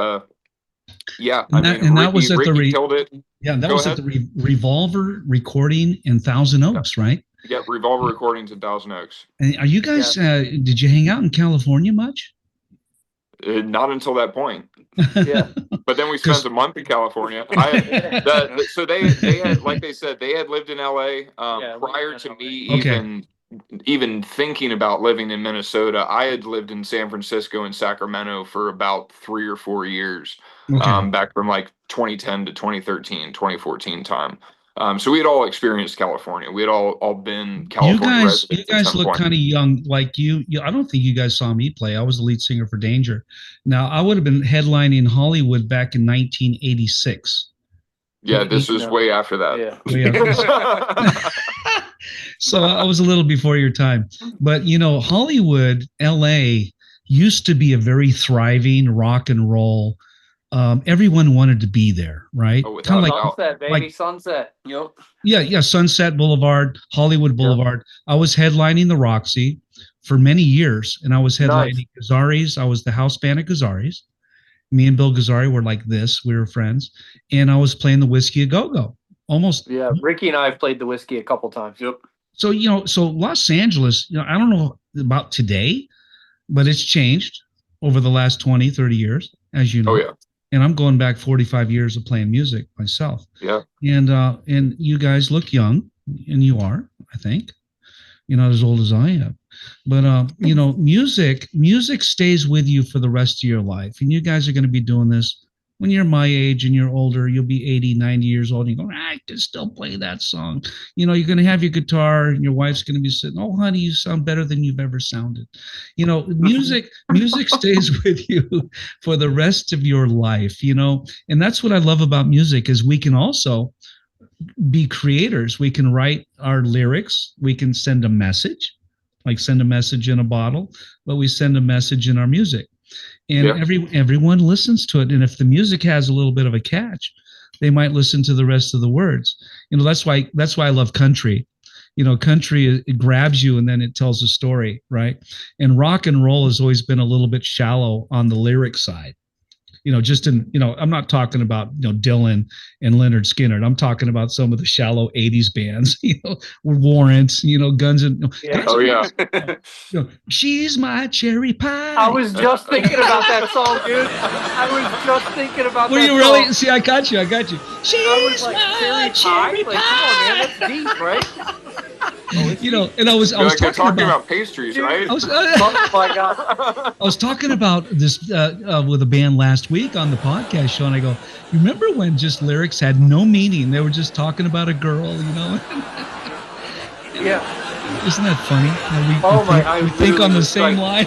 yeah, Ricky killed it. Yeah, that Go was ahead. at the Revolver Recording in Thousand Oaks, right? Yeah, Revolver Recordings in Thousand Oaks. And are you guys? Did you hang out in California much? Not until that point. Yeah. But then we spent a month in California. So they had, like they said, they had lived in LA prior to me even thinking about living in Minnesota. I had lived in San Francisco and Sacramento for about 3 or 4 years, back from like 2010 to 2013, 2014 time. So we had all experienced California. We had all been California residents. You guys look kind of young. Like you, I don't think you guys saw me play. I was the lead singer for Danger. Now, I would have been headlining Hollywood back in 1986. Yeah, this was way after that. Yeah. Way after. So I was a little before your time. But, Hollywood, LA used to be a very thriving rock and roll. Everyone wanted to be there, right? Oh, kind of like Sunset, baby, Sunset. Yep. Yeah, Sunset Boulevard, Hollywood Boulevard. I was headlining the Roxy for many years, and I was headlining Gazzari's. I was the house band at Gazzari's. Me and Bill Gazzari were like this. We were friends, and I was playing the Whiskey a Go-Go. Almost. Yeah, Ricky and I have played the Whiskey a couple times. Yep. So so Los Angeles. I don't know about today, but it's changed over the last 20, 30 years, as you know. Oh yeah. And I'm going back 45 years of playing music myself. Yeah. And you guys look young, and you are, I think. You're not as old as I am. But music stays with you for the rest of your life. And you guys are going to be doing this when you're my age and you're older. You'll be 80, 90 years old, and you go, I can still play that song. You're going to have your guitar, and your wife's going to be sitting, oh, honey, you sound better than you've ever sounded. Music stays with you for the rest of your life, and that's what I love about music is we can also be creators. We can write our lyrics. We can send a message, like send a message in a bottle, but we send a message in our music. And everyone listens to it. And if the music has a little bit of a catch, they might listen to the rest of the words. That's why I love country. Country, it grabs you and then it tells a story, right? And rock and roll has always been a little bit shallow on the lyric side. I'm not talking about, Dylan and Leonard Skinner. I'm talking about some of the shallow 80s bands, Warrant, Guns and, she's my cherry pie. I was just thinking about that song, dude. I was just thinking about that song. Were you really? See, I got you. She's my cherry pie. Like, come on, man, that's deep, right? And I was talking about pastries, right? Oh my God. I was talking about this with a band last week on the podcast show, and I go, you remember when just lyrics had no meaning? They were just talking about a girl, Yeah. Isn't that funny? We think on the same line.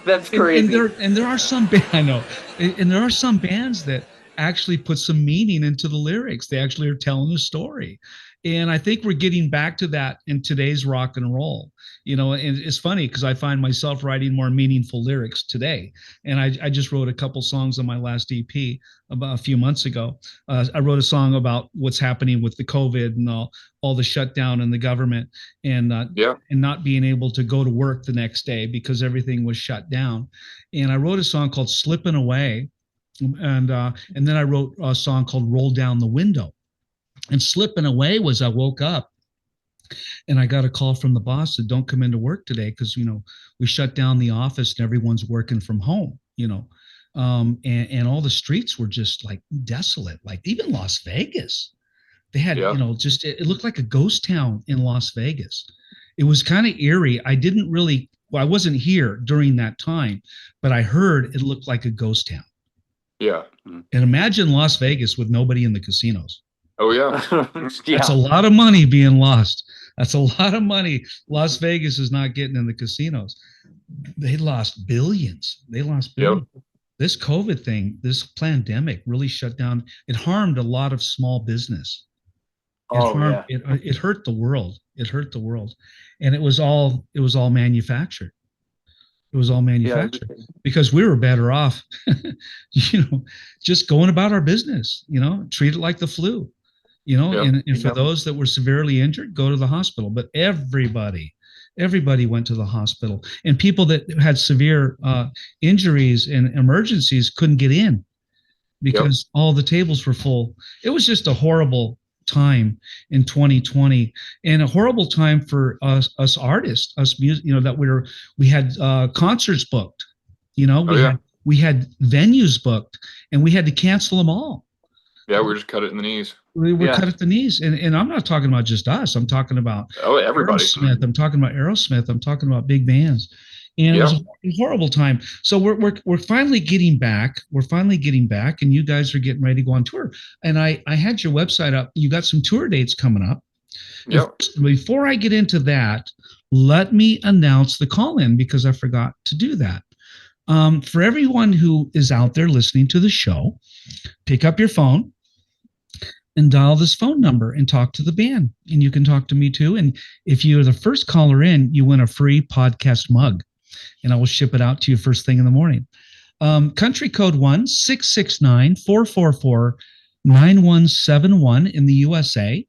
That's crazy. And there are some I know, and there are some bands that actually put some meaning into the lyrics. They actually are telling a story. And I think we're getting back to that in today's rock and roll, and it's funny because I find myself writing more meaningful lyrics today. And I just wrote a couple songs on my last EP about a few months ago. I wrote a song about what's happening with the COVID and all the shutdown in the government and not being able to go to work the next day because everything was shut down. And I wrote a song called Slipping Away. And then I wrote a song called Roll Down the Window. And Slipping Away was I woke up and I got a call from the boss that don't come into work today because, we shut down the office and everyone's working from home, and all the streets were just like desolate, like even Las Vegas. They had, just it looked like a ghost town in Las Vegas. It was kind of eerie. I wasn't here during that time, but I heard it looked like a ghost town. Yeah. And imagine Las Vegas with nobody in the casinos. Oh, yeah. That's a lot of money being lost. That's a lot of money. Las Vegas is not getting in the casinos. They lost billions. Yep. This COVID thing, this pandemic really shut down. It harmed a lot of small business. It hurt the world. It hurt the world. And it was all manufactured. It was all manufactured because we were better off, just going about our business, treat it like the flu, and for those that were severely injured, go to the hospital. But everybody went to the hospital, and people that had severe injuries and emergencies couldn't get in because all the tables were full. It was just a horrible time in 2020, and a horrible time for us artists, us music, that we had concerts booked, we had venues booked, and we had to cancel them all. Yeah, we're just cut it in the knees. We were cut at the knees, and I'm not talking about just us. I'm talking about everybody. Aerosmith. I'm talking about Aerosmith. I'm talking about big bands, and it was a horrible time. So we're finally getting back. We're finally getting back, and you guys are getting ready to go on tour. And I had your website up. You got some tour dates coming up. Yeah. Before I get into that, let me announce the call-in, because I forgot to do that. For everyone who is out there listening to the show, pick up your phone and dial this phone number and talk to the band. And you can talk to me too. And if you're the first caller in, you win a free podcast mug, and I will ship it out to you first thing in the morning. Country code 1-669-444-9171 in the USA.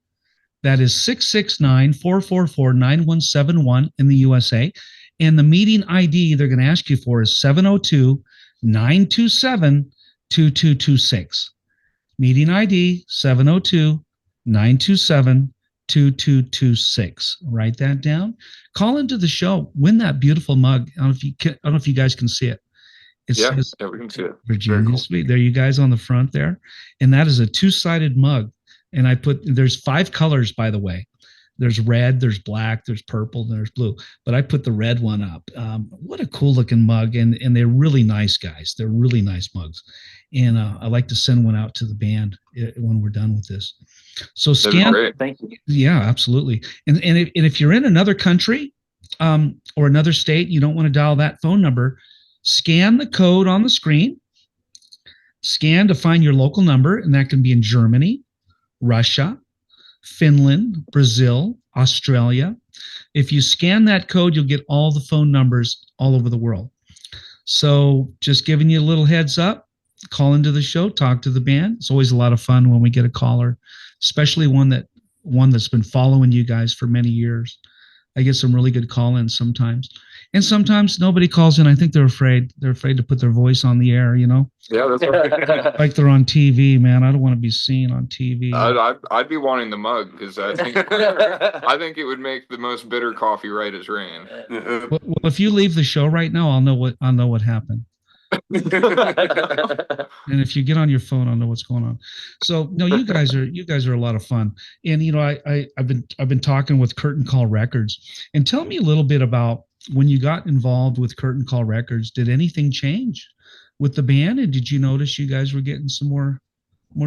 That is 669-444-9171 in the USA. And the meeting ID they're going to ask you for is 702-927-2226. Meeting ID 702-927-2226. Write that down. Call into the show. Win that beautiful mug. I don't know if you guys can see it. It says we can see it. Virginia Sweet. There you guys on the front there. And that is a two-sided mug. And there's 5 colors, by the way. There's red, there's black, there's purple, there's blue. But I put the red one up. What a cool looking mug. And they're really nice guys. They're really nice mugs. And I like to send one out to the band when we're done with this. So scan. Thank you. Yeah, absolutely. And if you're in another country or another state, you don't want to dial that phone number, scan the code on the screen. Scan to find your local number, and that can be in Germany, Russia, Finland, Brazil, Australia. If you scan that code, you'll get all the phone numbers all over the world. So just giving you a little heads up, call into the show, talk to the band. It's always a lot of fun when we get a caller, especially one that's been following you guys for many years. I get some really good call-ins sometimes. And sometimes nobody calls in. I think they're afraid. They're afraid to put their voice on the air, Yeah, that's right. like they're on TV, man. I don't want to be seen on TV. I'd be wanting the mug, because I think it would make the most bitter coffee right as rain. Well, if you leave the show right now, I'll know what happened. And if you get on your phone, I'll know what's going on. So no, you guys are a lot of fun. And I've been talking with Curtain Call Records. And tell me a little bit about when you got involved with Curtain Call Records. Did anything change with the band, and did you notice you guys were getting some more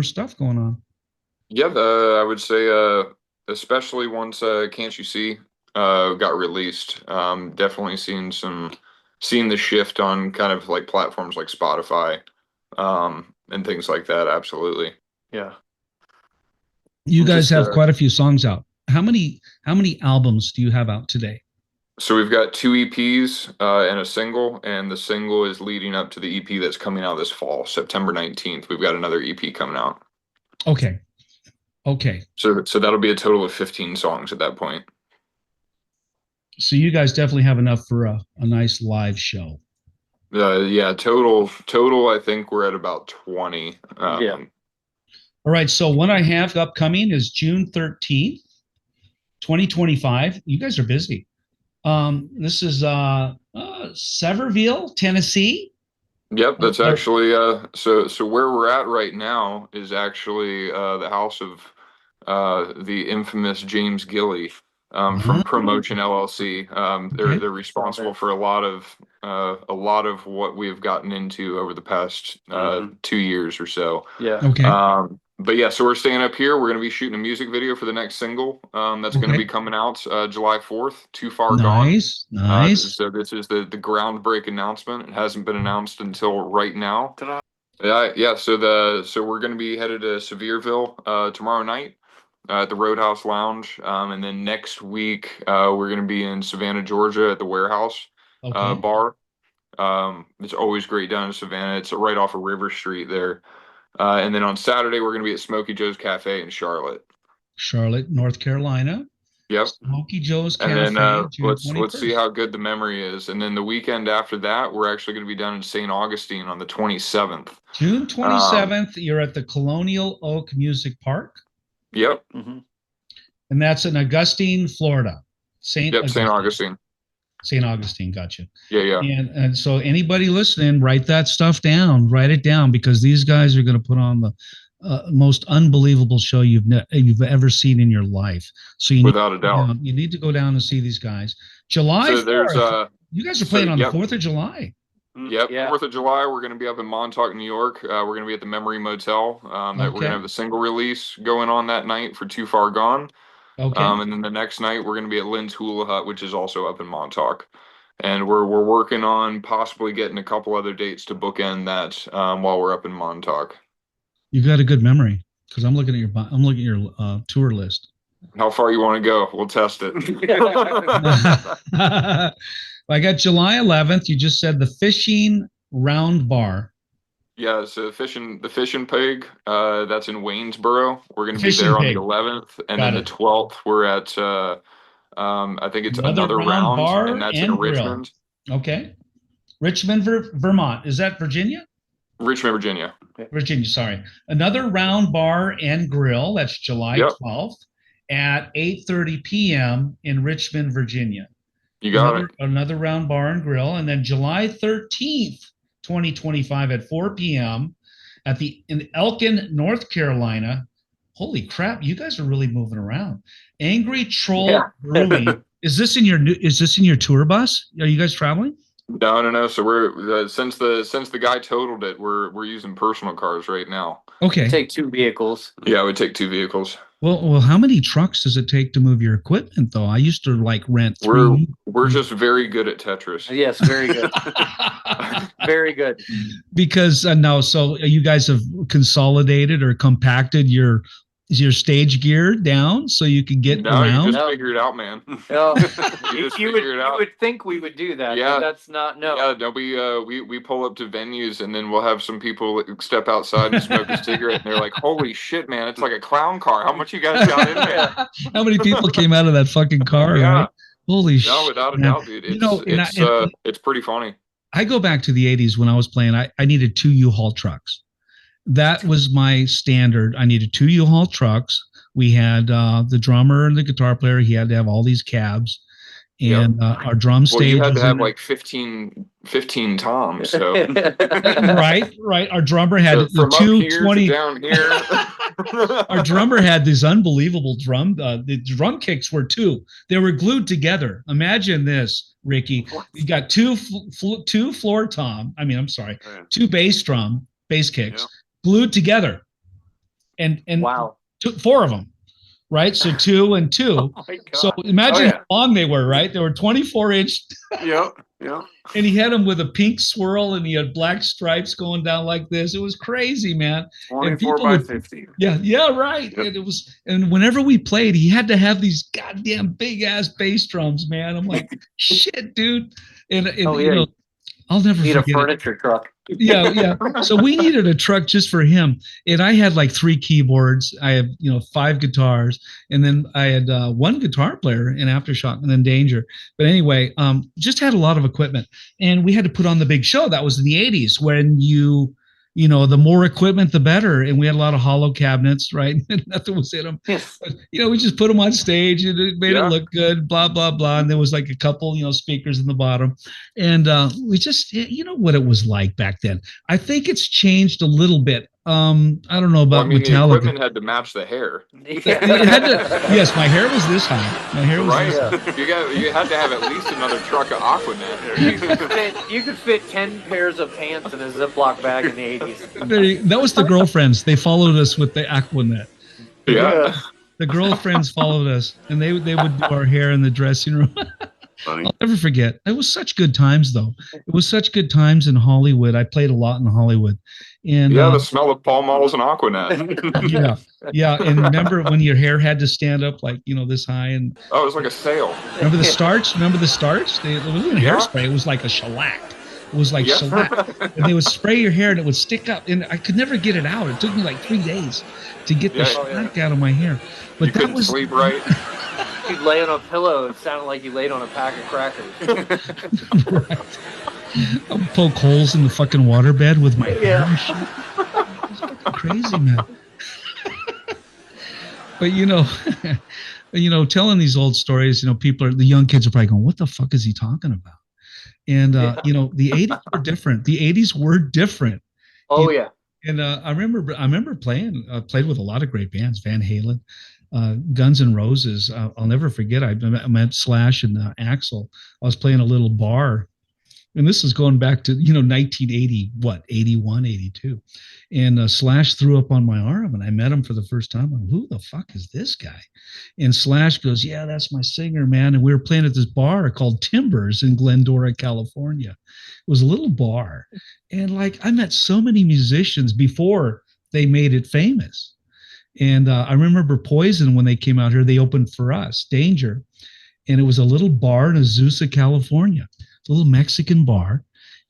stuff going on? Yeah, I would say especially once Can't You See got released, definitely seeing the shift on kind of like platforms like Spotify and things like that. Absolutely. Yeah. You guys have quite a few songs out. How many albums do you have out today? So we've got 2 EPs and a single, and the single is leading up to the EP that's coming out this fall, September 19th. We've got another EP coming out. Okay. So that'll be a total of 15 songs at that point. So you guys definitely have enough for a nice live show. Yeah, total. I think we're at about 20. Yeah. All right. So what I have upcoming is June 13th, 2025. You guys are busy. This is Sevierville, Tennessee. Yep, that's actually so where we're at right now is actually the house of the infamous James Gilly from Promotion LLC. They're responsible for a lot of what we've gotten into over the past 2 years or so. Yeah. Okay. But yeah, so we're staying up here. We're going to be shooting a music video for the next single that's going to be coming out July 4th, Too Far Gone. Nice. So this is the groundbreak announcement. It hasn't been announced until right now. Yeah. So we're going to be headed to Sevierville tomorrow night at the Roadhouse Lounge. And then next week, we're going to be in Savannah, Georgia at the Warehouse Bar. It's always great down in Savannah. It's right off of River Street there. And then on Saturday, we're going to be at Smokey Joe's Cafe in Charlotte, North Carolina. Yep. Smoky Joe's And Cafe, then June let's 21st. see how good the memory is. And then the weekend after that, we're actually going to be down in St. Augustine on the 27th. June 27th, you're at the Colonial Oak Music Park. Yep. Mhm. And that's in Augustine, Florida. St. Augustine. St. Augustine, gotcha. Yeah. And so anybody listening, write that stuff down. Write it down, because these guys are going to put on the most unbelievable show you've ever seen in your life. So without a doubt, you need to go down and see these guys. July 4th. You guys are playing on the 4th of July. Yep, 4th of July, we're going to be up in Montauk, New York. We're going to be at the Memory Motel. We're going to have the single release going on that night for Too Far Gone. Okay. And then the next night, we're going to be at Lynn's Hula Hut, which is also up in Montauk. And we're working on possibly getting a couple other dates to bookend that while we're up in Montauk. You've got a good memory, because I'm looking at your tour list. How far you want to go? We'll test it. I got July 11th. You just said the Fishing Round Bar. Yeah, so the Fishing Pig. That's in Waynesboro. We're going to be Fishing there on Pig. the 11th, and Got then it. the 12th we're at. I think it's Another Round Bar and that's and in Grill. Richmond. Okay, Richmond, Vermont. Is that Virginia? Richmond, Virginia. Virginia, sorry. Another Round Bar and Grill. That's July 12th at 8:30 p.m. in Richmond, Virginia. You got it. Another Round Bar and Grill. And then July 13th, 2025 at 4 p.m. in Elkin, North Carolina. Holy crap, you guys are really moving around. Angry Troll Brewing. Is this in your tour bus? Are you guys traveling? No. So we're since the guy totaled it, we're using personal cars right now. Okay. Take 2 vehicles. Yeah, we take 2 vehicles. Well, how many trucks does it take to move your equipment, though? I used to rent 3. We're just very good at Tetris. Yes, very good. Very good. Because so you guys have consolidated or compacted your stage gear down so you can get around? You just figure it out, man. You would think we would do that, but that's not, no. Yeah, no, we pull up to venues, and then we'll have some people step outside and smoke a cigarette, and they're like, holy shit, man, it's like a clown car. How much you guys got in there? How many people came out of that fucking car, right? Holy shit. No, without a doubt, dude. It's pretty funny. I go back to the 80s when I was playing. I needed 2 U-Haul trucks. That was my standard. I needed 2 U-Haul trucks. We had the drummer and the guitar player. He had to have all these cabs. And our drum stage. You had to have like 15 toms. So. Right. Our drummer had from the 220 down here. Our drummer had these unbelievable the drum kicks were 2. They were glued together. Imagine this, Ricky. You got 2 floor tom. I'm sorry, 2 bass kicks glued together, and wow, 4 of them. Right, so 2 and 2. So imagine how long they were. Right, they were 24-inch. Yeah. And he had them with a pink swirl, and he had black stripes going down like this. It was crazy, man. 24 by 50. Yeah, right. Yep. And whenever we played, he had to have these goddamn big ass bass drums, man. I'm like, shit, dude. And I'll never need forget a furniture truck. Yeah. So we needed a truck just for him. And I had like 3 keyboards. I have, 5 guitars. And then I had 1 guitar player in Aftershock and then Danger. But anyway, just had a lot of equipment. And we had to put on the big show. That was in the 80s when the more equipment, the better. And we had a lot of hollow cabinets, right? Nothing was in them. Yes. But, we just put them on stage and it made it look good, blah, blah, blah. And there was like a couple, speakers in the bottom. And we just, what it was like back then. I think it's changed a little bit. I don't know about Metallica. The equipment had to match the hair. Yes, my hair was this high. My hair was this high. You had to have at least another truck of Aquanet. You could fit 10 pairs of pants in a Ziploc bag in the 80s. That was the girlfriends. They followed us with the Aquanet. Yeah. The girlfriends followed us, and they would do our hair in the dressing room. Funny. I'll never forget. It was such good times, though. It was such good times in Hollywood. I played a lot in Hollywood. And the smell of Pall Malls and Aquanet. Yeah. And remember when your hair had to stand up like this high? And it was like a sail. Remember the starch? It wasn't hairspray. It was like a shellac. was like shellac. And they would spray your hair and it would stick up. And I could never get it out. It took me like 3 days to get the shellac out of my hair. But you that couldn't was sleep right. You'd lay on a pillow. It sounded like you laid on a pack of crackers. Right. I'll poke holes in the fucking waterbed with my hair and shit. It's fucking crazy, man. But telling these old stories, the young kids are probably going, "What the fuck is he talking about?" And the '80s were different. The '80s were different. Oh yeah. And I remember played with a lot of great bands, Van Halen, Guns N' Roses. I'll never forget. I met Slash and Axl. I was playing a little bar. And this is going back to, 1980, 81, 82. And Slash threw up on my arm and I met him for the first time. I'm like, who the fuck is this guy? And Slash goes, yeah, that's my singer, man. And we were playing at this bar called Timbers in Glendora, California. It was a little bar. And I met so many musicians before they made it famous. And I remember Poison, when they came out here, they opened for us, Danger. And it was a little bar in Azusa, California. A little Mexican bar.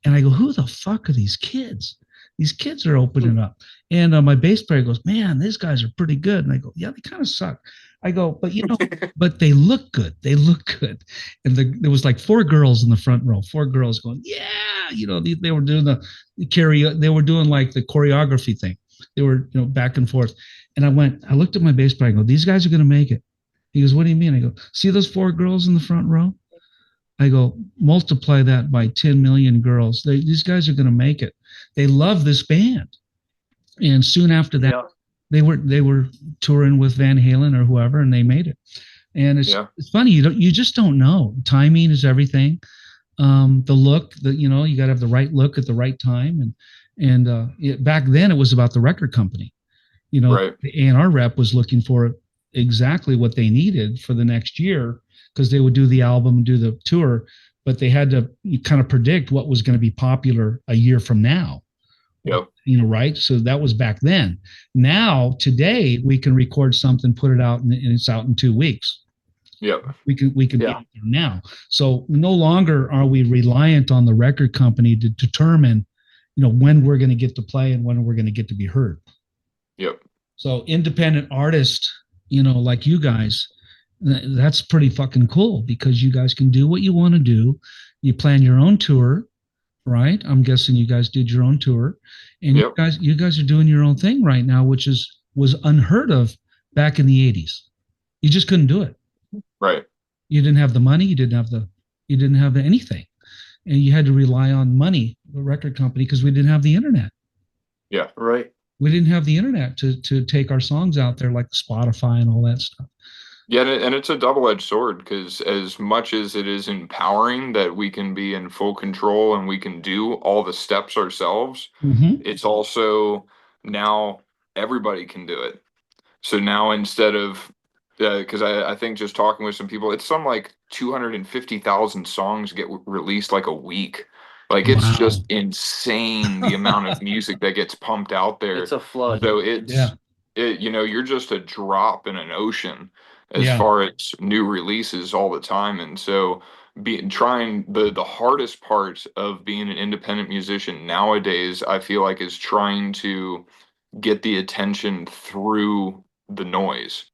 And I go, who the fuck are these kids? These kids are opening up. And my bass player goes, man, these guys are pretty good. And I go, yeah, they kind of suck. I go, but but they look good. They look good. And there was like 4 girls in the front row, 4 girls going, yeah, they were doing they were doing like the choreography thing. They were, back and forth. And I looked at my bass player, I go, these guys are going to make it. He goes, what do you mean? I go, see those 4 girls in the front row? I go, multiply that by 10 million girls. These guys are going to make it. They love this band. And soon after that, they were touring with Van Halen or whoever, and they made it. And it's funny. You just don't know. Timing is everything. The look, you got to have the right look at the right time. And back then it was about the record company. Right. The A&R rep was looking for exactly what they needed for the next year, because they would do the album and do the tour, but they had to kind of predict what was going to be popular a year from now. Yep. Right? So that was back then. Now, today, we can record something, put it out, and it's out in 2 weeks. Yep. We can be there now. So no longer are we reliant on the record company to determine, when we're going to get to play and when we're going to get to be heard. Yep. So independent artists, like you guys, that's pretty fucking cool, because you guys can do what you want to do. You plan your own tour, right? I'm guessing you guys did your own tour, and you guys are doing your own thing right now, which was unheard of back in the 80s. You just couldn't do it. Right. You didn't have the money. You didn't have anything, and you had to rely on money, the record company, because we didn't have the internet. Yeah. Right. We didn't have the internet to take our songs out there like Spotify and all that stuff. Yeah, and it's a double-edged sword, because as much as it is empowering that we can be in full control and we can do all the steps ourselves, it's also now everybody can do it. So now, instead of, because I think just talking with some people, it's some like 250,000 songs get released like a week. Like, it's just insane the amount of music that gets pumped out there. It's a flood. So you're just a drop in an ocean as far as new releases all the time. And so the hardest part of being an independent musician nowadays, I feel like, is trying to get the attention through the noise.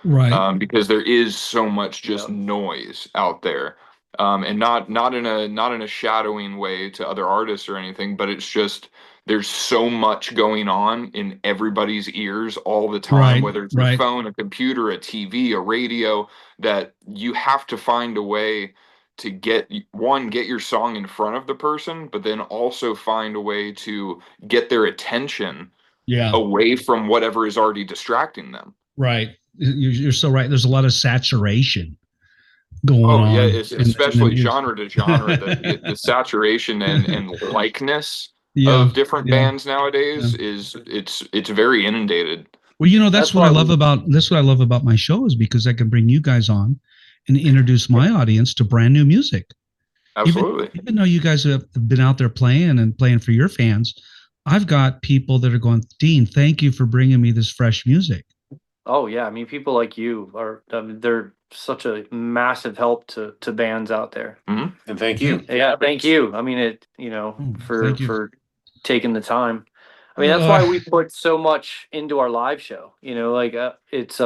Right. Because there is so much just noise out there. And not in a shadowing way to other artists or anything, but it's just, there's so much going on in everybody's ears all the time, whether it's a phone, a computer, a TV, a radio, that you have to find a way to get your song in front of the person, but then also find a way to get their attention away from whatever is already distracting them. Right. You're so right. There's a lot of saturation going on. Oh yeah, especially genre to genre, the saturation and likeness of different bands nowadays is it's very inundated. Well, that's what I love about my show, is because I can bring you guys on and introduce my audience to brand new music. Absolutely. Even though you guys have been out there playing for your fans, I've got people that are going, Dean, thank you for bringing me this fresh music. Oh yeah, I mean, people like you are, I mean, they're such a massive help to bands out there. Mm-hmm. And thank you. Yeah, thank you. I mean, Thank you. for taking the time. I mean, that's Uh, why we put so much into our live show. Like it's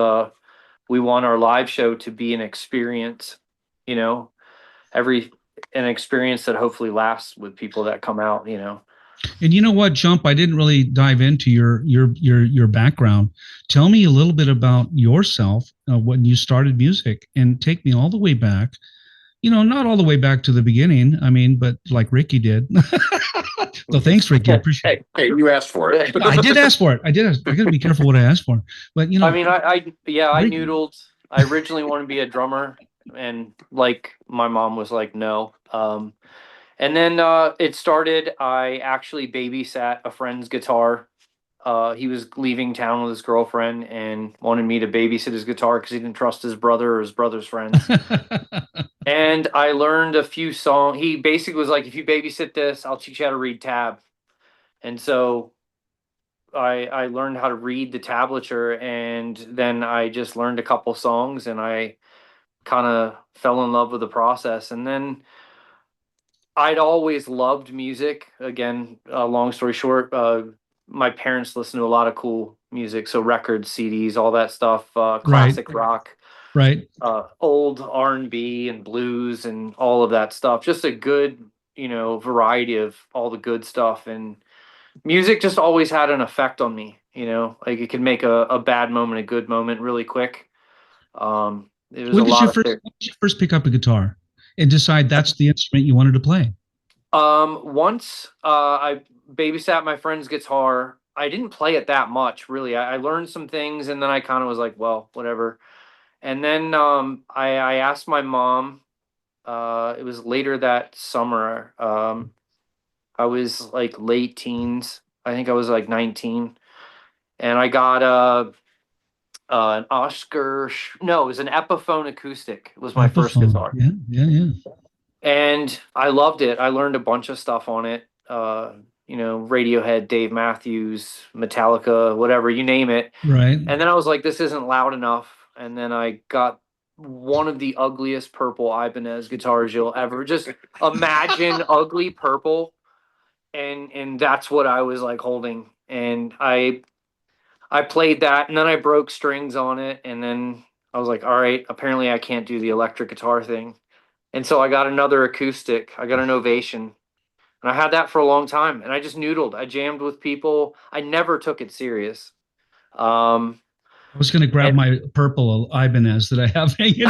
we want our live show to be an experience. You know, every an experience that hopefully lasts with people that come out. and you know what, Jump? I didn't really dive into your background. Tell me a little bit about yourself when you started music, and take me all the way back. Not all the way back to the beginning. I mean, but like Ricky did. So thanks, Ricky. I appreciate it. Hey, you asked for it. I did ask for it. I did. I got to be careful what I asked for. But I mean, I Ricky- noodled. I originally wanted to be a drummer, and like my mom was like, no. And then it started. I actually babysat a friend's guitar. He was leaving town with his girlfriend and wanted me to babysit his guitar because he didn't trust his brother or his brother's friends. And I learned a few songs. He basically was like, if you babysit this, I'll teach you how to read tab. And so I learned how to read the tablature, and then I just learned a couple songs, and I kind of fell in love with the process. And then I'd always loved music. Again, long story short, my parents listened to a lot of cool music, so records, CDs, all that stuff, classic rock, right. old R&B and blues, and all of that stuff. Just a good, variety of all the good stuff. And music just always had an effect on me. Like it could make a bad moment a good moment really quick. It was When a did lot you of first, when did you first pick up a guitar and decide that's the instrument you wanted to play? Once I babysat my friend's guitar. I didn't play it that much, really. I learned some things, and then I kind of was like, well, whatever. And then I asked my mom. It was later that summer. I was like late teens. I think I was like 19, and I got an Oscar. No, it was an Epiphone acoustic. It was my first Epiphone. guitar. Yeah. And I loved it. I learned a bunch of stuff on it. Radiohead, Dave Matthews, Metallica, whatever, you name it. Right. And then I was like, this isn't loud enough. And then I got one of the ugliest purple Ibanez guitars you'll ever just imagine. Ugly purple. And that's what I was like holding. And I played that, and then I broke strings on it. And then I was like, all right, apparently I can't do the electric guitar thing. And so I got another acoustic. I got an Ovation. And I had that for a long time. And I just noodled. I jammed with people. I never took it serious. I was going to grab my purple Ibanez that I have hanging.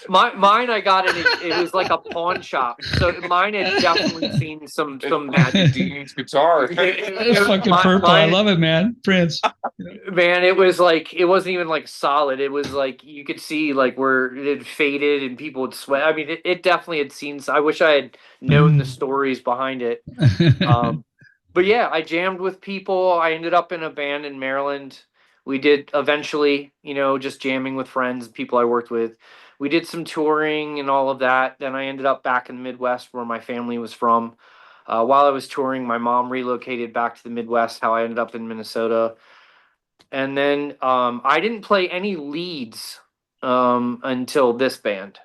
Mine I got it was like a pawn shop. So mine had definitely seen some magic. Dean's guitar. It's fucking purple. I love it, man. Prince. Man, it was like, it wasn't even like solid. It was like you could see like where it had faded and people would sweat. I mean, it definitely had seen. I wish I had known the stories behind it. But yeah, I jammed with people. I ended up in a band in Maryland. We did eventually, just jamming with friends, people I worked with. We did some touring and all of that. Then I ended up back in the Midwest where my family was from. While I was touring, my mom relocated back to the Midwest, how I ended up in Minnesota. And then I didn't play any leads until this band.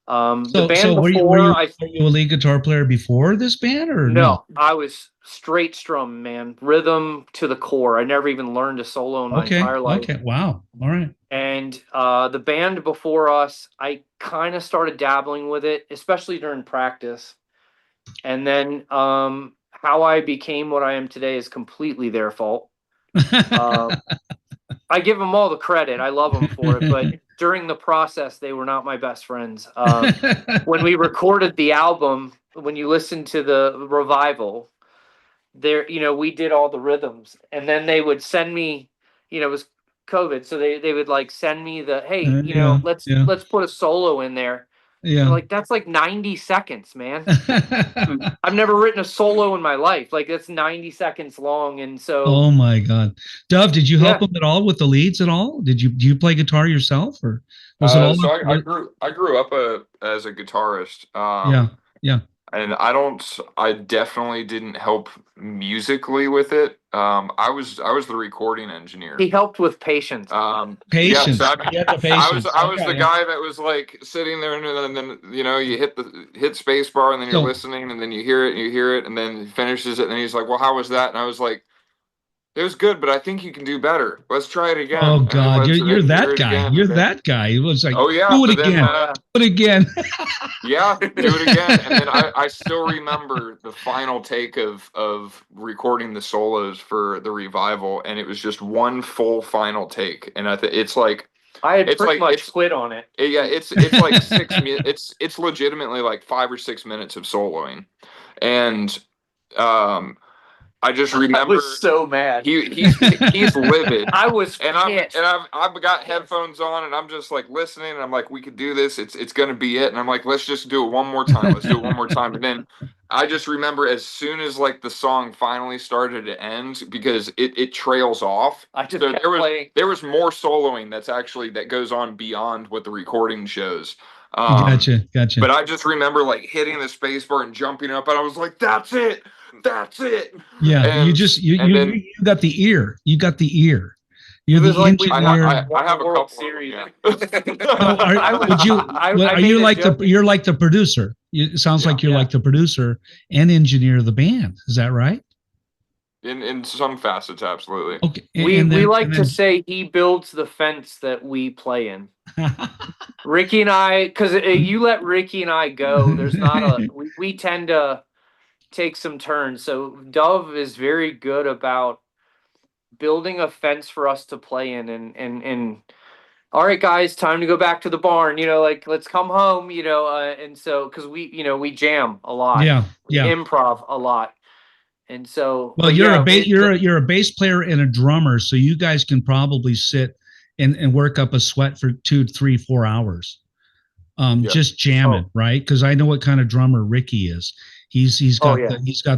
The band were before, you a lead guitar player before this band, or no? I was straight strum, man, rhythm to the core. I never even learned a solo in my entire life. Okay, wow, all right. And the band before us, I kind of started dabbling with it, especially during practice. And then how I became what I am today is completely their fault. I give them all the credit. I love them for it, but during the process, they were not my best friends. When we recorded the album, when you listen to the Revival, there, we did all the rhythms, and then they would send me, it was COVID, so they would like send me hey, let's put a solo in there. Yeah, like that's like 90 seconds, man. I've never written a solo in my life. Like that's 90 seconds long, and so. Oh my God, Dove, did you help them at all with the leads at all? Do you play guitar yourself, or was it all? So I grew up as a guitarist. Yeah. And I definitely didn't help musically with it. I was the recording engineer. He helped with patience. Patience. Yeah, I was Okay, the guy that was like sitting there, and then you hit space bar, and then you're listening, and then you hear it, and then he finishes it, and then he's like, "Well, how was that?" And I was like, "It was good, but I think you can do better. Let's try it again." Oh God, you're that guy. Again, you're that guy. It was like, oh yeah, do it then, again. Do it again. Yeah, do it again. And then I still remember the final take of recording the solos for the revival, and it was just one full final take. And it's like I had pretty much quit on it. Yeah, it's like 6 minutes. It's legitimately like 5 or 6 minutes of soloing, and I just remember I was so mad. He's livid. I was pissed. I've got headphones on, and I'm just like listening, and I'm like, we could do this. It's gonna be it. And I'm like, let's just do it one more time. Let's do it one more time. And then I just remember as soon as like the song finally started to end, because it trails off. There was more soloing that goes on beyond what the recording shows. Gotcha. But I just remember like hitting the space bar and jumping up, and I was like, that's it. Yeah, and you got the ear. You got the ear. You're the engineer. I have a couple series. You're like the producer. It sounds like you're like the producer and engineer of the band. Is that right? In some facets, absolutely. Okay. We like to say he builds the fence that we play in. Ricky and I, because you let Ricky and I go, there's not we tend to take some turns. So Dove is very good about building a fence for us to play in, and all right, guys, time to go back to the barn. Like let's come home. And so because we jam a lot, we improv a lot, and so. Well, you're a bass player and a drummer, so you guys can probably sit and work up a sweat for 2, 3, 4 hours, just jamming, right? Because I know what kind of drummer Ricky is. He's got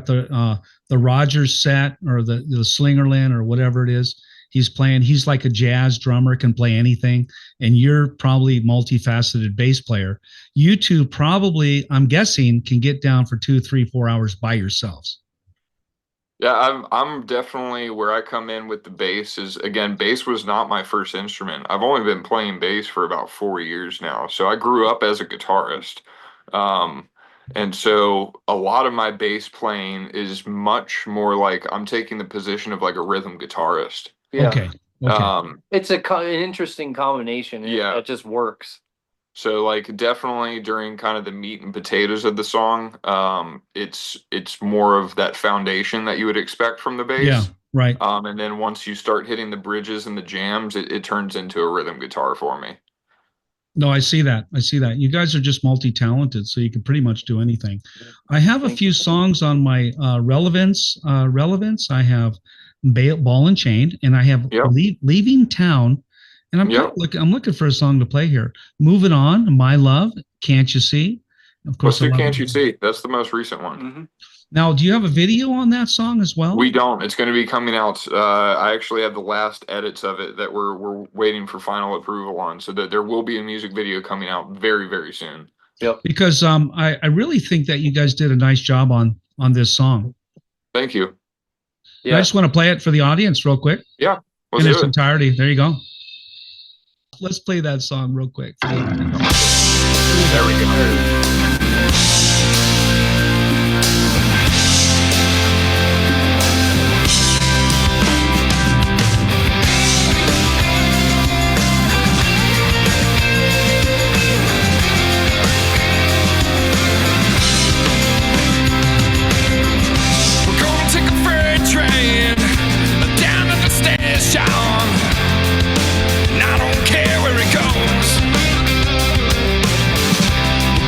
the Rogers set or the Slingerland or whatever it is he's playing. He's like a jazz drummer, can play anything, and you're probably multifaceted bass player. You two probably, I'm guessing, can get down for 2, 3, 4 hours by yourselves. Yeah, I'm definitely where I come in with the bass is, again, bass was not my first instrument. I've only been playing bass for about 4 years now. So I grew up as a guitarist. And so a lot of my bass playing is much more like I'm taking the position of like a rhythm guitarist. Yeah. Okay. It's an interesting combination. It just works. So like definitely during kind of the meat and potatoes of the song, it's more of that foundation that you would expect from the bass. Yeah, right. And then once you start hitting the bridges and the jams, it turns into a rhythm guitar for me. No, I see that. You guys are just multi-talented, so you can pretty much do anything. I have a few songs on my Relevance. I have Ball and Chain, and I have Leaving Town. And I'm looking for a song to play here. Moving On, My Love, Can't You See? Of course, Can't You See? That's the most recent one. Mm-hmm. Now, do you have a video on that song as well? We don't. It's going to be coming out. I actually have the last edits of it that we're waiting for final approval on, so that there will be a music video coming out very, very soon. Yep. Because I really think that you guys did a nice job on this song. Thank you. Yeah. I just want to play it for the audience real quick. Yeah. In its entirety. There you go. Let's play that song real quick. There we go.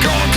Gonna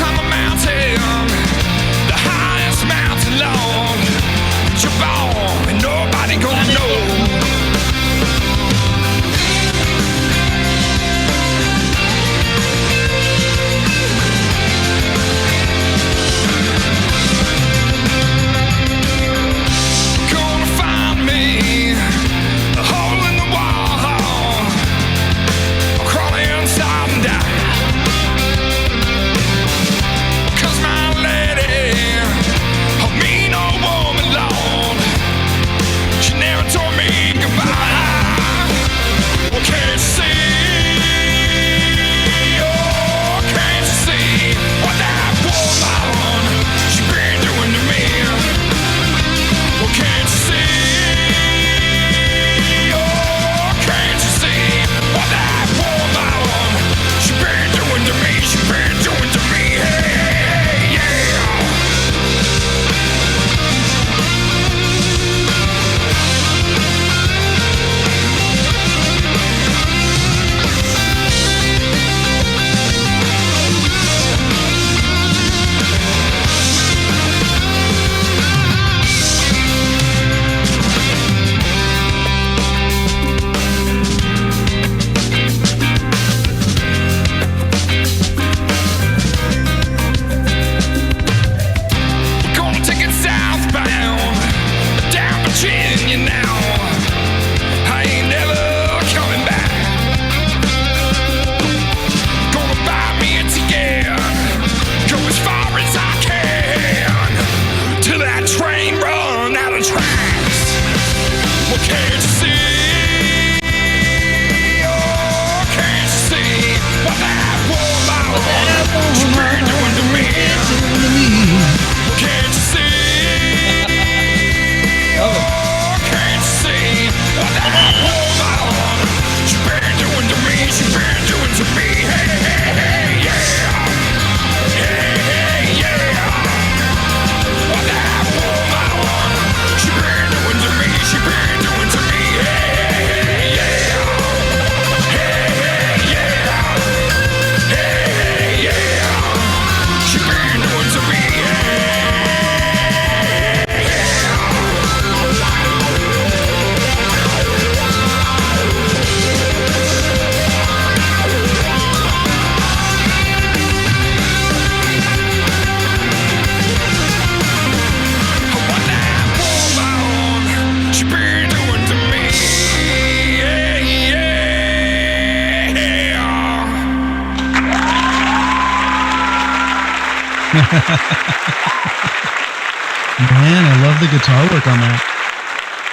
Man, I love the guitar work on that.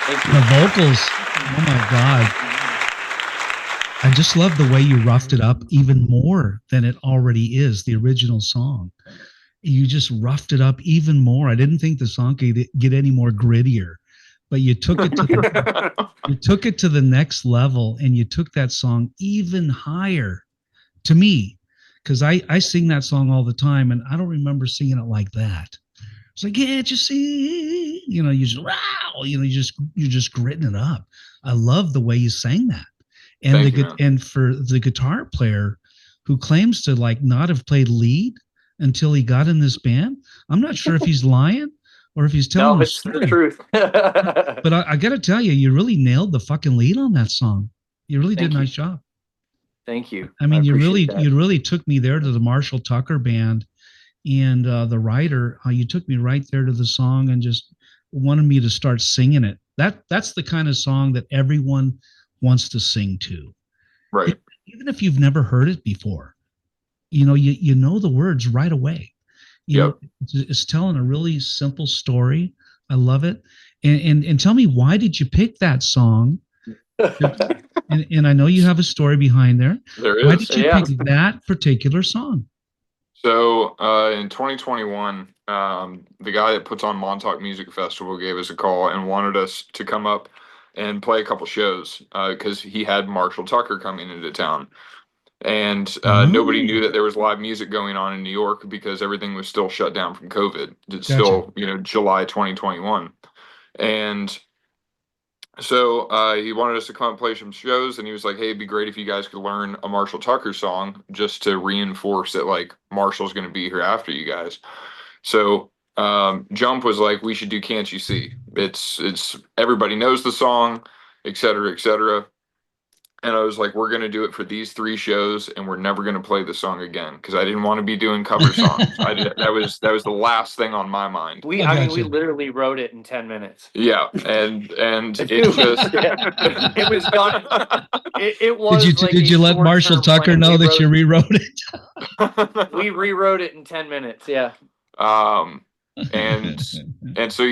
The vocals. Oh my God. I just love the way you roughed it up even more than it already is, the original song. You just roughed it up even more. I didn't think the song could get any more grittier, but you took it to the next level, and you took that song even higher to me, because I sing that song all the time, and I don't remember singing it like that. It's like, can't you see? You know, you just wow. You know, you're just gritting it up. I love the way you sang that, and and for the guitar player who claims to like not have played lead until he got in this band, I'm not sure if he's lying or if he's telling it's the truth. But I got to tell you, you really nailed the fucking lead on that song. You really did a nice job. Thank you. I mean, you really took me there to the Marshall Tucker band. And the writer, you took me right there to the song and just wanted me to start singing it. That's the kind of song that everyone wants to sing to. Right. Even if you've never heard it before, you know the words right away. You know, it's telling a really simple story. I love it. And tell me, why did you pick that song? and I know you have a story behind there. There is. Why did you pick that particular song? So in 2021, the guy that puts on Montauk Music Festival gave us a call and wanted us to come up and play a couple shows because he had Marshall Tucker coming into town. And nobody knew that there was live music going on in New York because everything was still shut down from COVID. It's still, July 2021. And so he wanted us to come and play some shows, and he was like, hey, it'd be great if you guys could learn a Marshall Tucker song just to reinforce that, like, Marshall's going to be here after you guys. So Jump was like, we should do Can't You See? It's everybody knows the song, et cetera, et cetera. And I was like, we're going to do it for these 3 shows, and we're never going to play the song again because I didn't want to be doing cover songs. That was the last thing on my mind. We literally wrote it in 10 minutes. Yeah, and it just it was done. It was. Did you let Marshall Tucker know that you rewrote it? We rewrote it in 10 minutes. Yeah. And so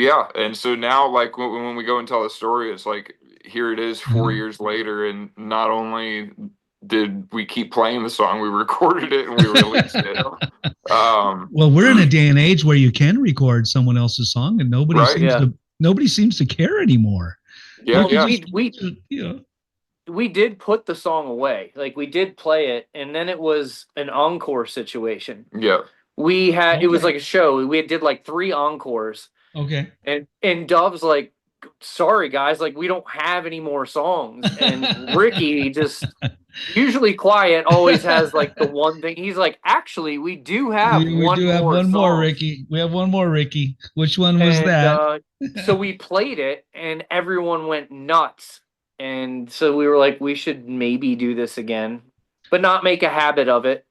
now, like, when we go and tell the story, it's like, here it is 4 years later, and not only did we keep playing the song, we recorded it and we released it. Well, we're in a day and age where you can record someone else's song, and nobody seems to care anymore. Yeah, we did put the song away. Like, we did play it, and then it was an encore situation. Yeah. We had it was like a show. We did like 3 encores. Okay. And Dove's like, sorry guys, like, we don't have any more songs. And Ricky, just usually quiet, always has like the one thing. He's like, actually, we do have one more, Ricky. We have one more, Ricky. Which one was that? So we played it, and everyone went nuts. And so we were like, we should maybe do this again, but not make a habit of it.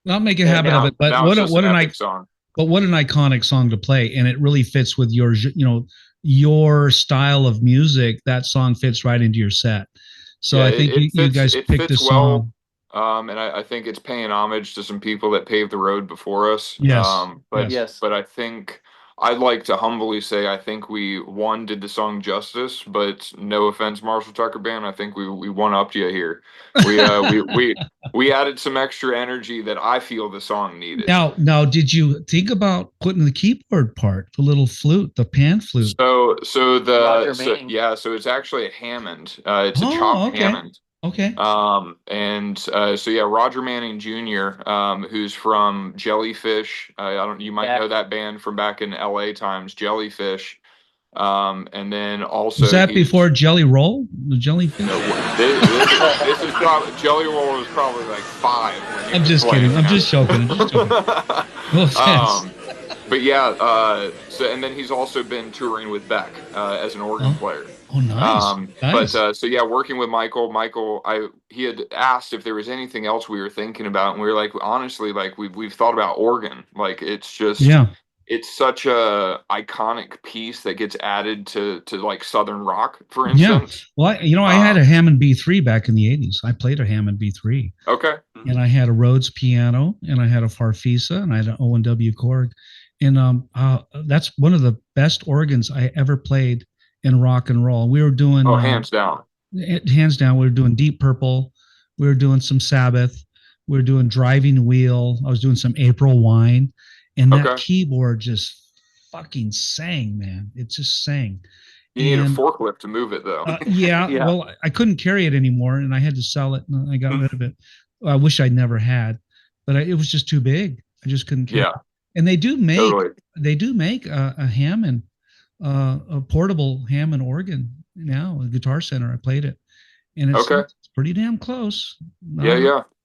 Not make a habit of it, but what an song. But what an iconic song to play, and it really fits with your style of music. That song fits right into your set. So I think you guys picked the song. And I think it's paying homage to some people that paved the road before us. Yes. But I think I'd like to humbly say I think we did the song justice, but no offense, Marshall Tucker Band, I think we one-upped you here. We added some extra energy that I feel the song needed. Now, did you think about putting the keyboard part, the little flute, the pan flute? So it's actually a Hammond. It's a chopped Hammond. Okay. Roger Manning Jr., who's from Jellyfish. You might know that band from back in LA times, Jellyfish. And then also, was that before Jelly Roll? The Jellyfish? No, this is probably, Jelly Roll was probably like 5. I'm just kidding. I'm just joking. But yeah, and then he's also been touring with Beck as an organ player. Oh, nice. But working with Michael, he had asked if there was anything else we were thinking about, and we were like, honestly, like we've thought about organ. Like, it's just it's such a iconic piece that gets added to like Southern rock, for instance. Yeah. Well, I had a Hammond B3 back in the 80s. I played a Hammond B3. Okay. and I had a Rhodes piano, and I had a Farfisa, and I had an O&W Korg. And that's one of the best organs I ever played in rock and roll. We were doing hands down. Hands down. We were doing Deep Purple. We were doing some Sabbath. We were doing Driving Wheel. I was doing some April Wine, and that keyboard just fucking sang, man. It just sang. You need a forklift to move it, though. Yeah. Well, I couldn't carry it anymore, and I had to sell it, and I got rid of it. I wish I never had, but it was just too big. I just couldn't carry it. And they do make a Hammond, a portable Hammond organ now. A Guitar Center, I played it, and it's pretty damn close.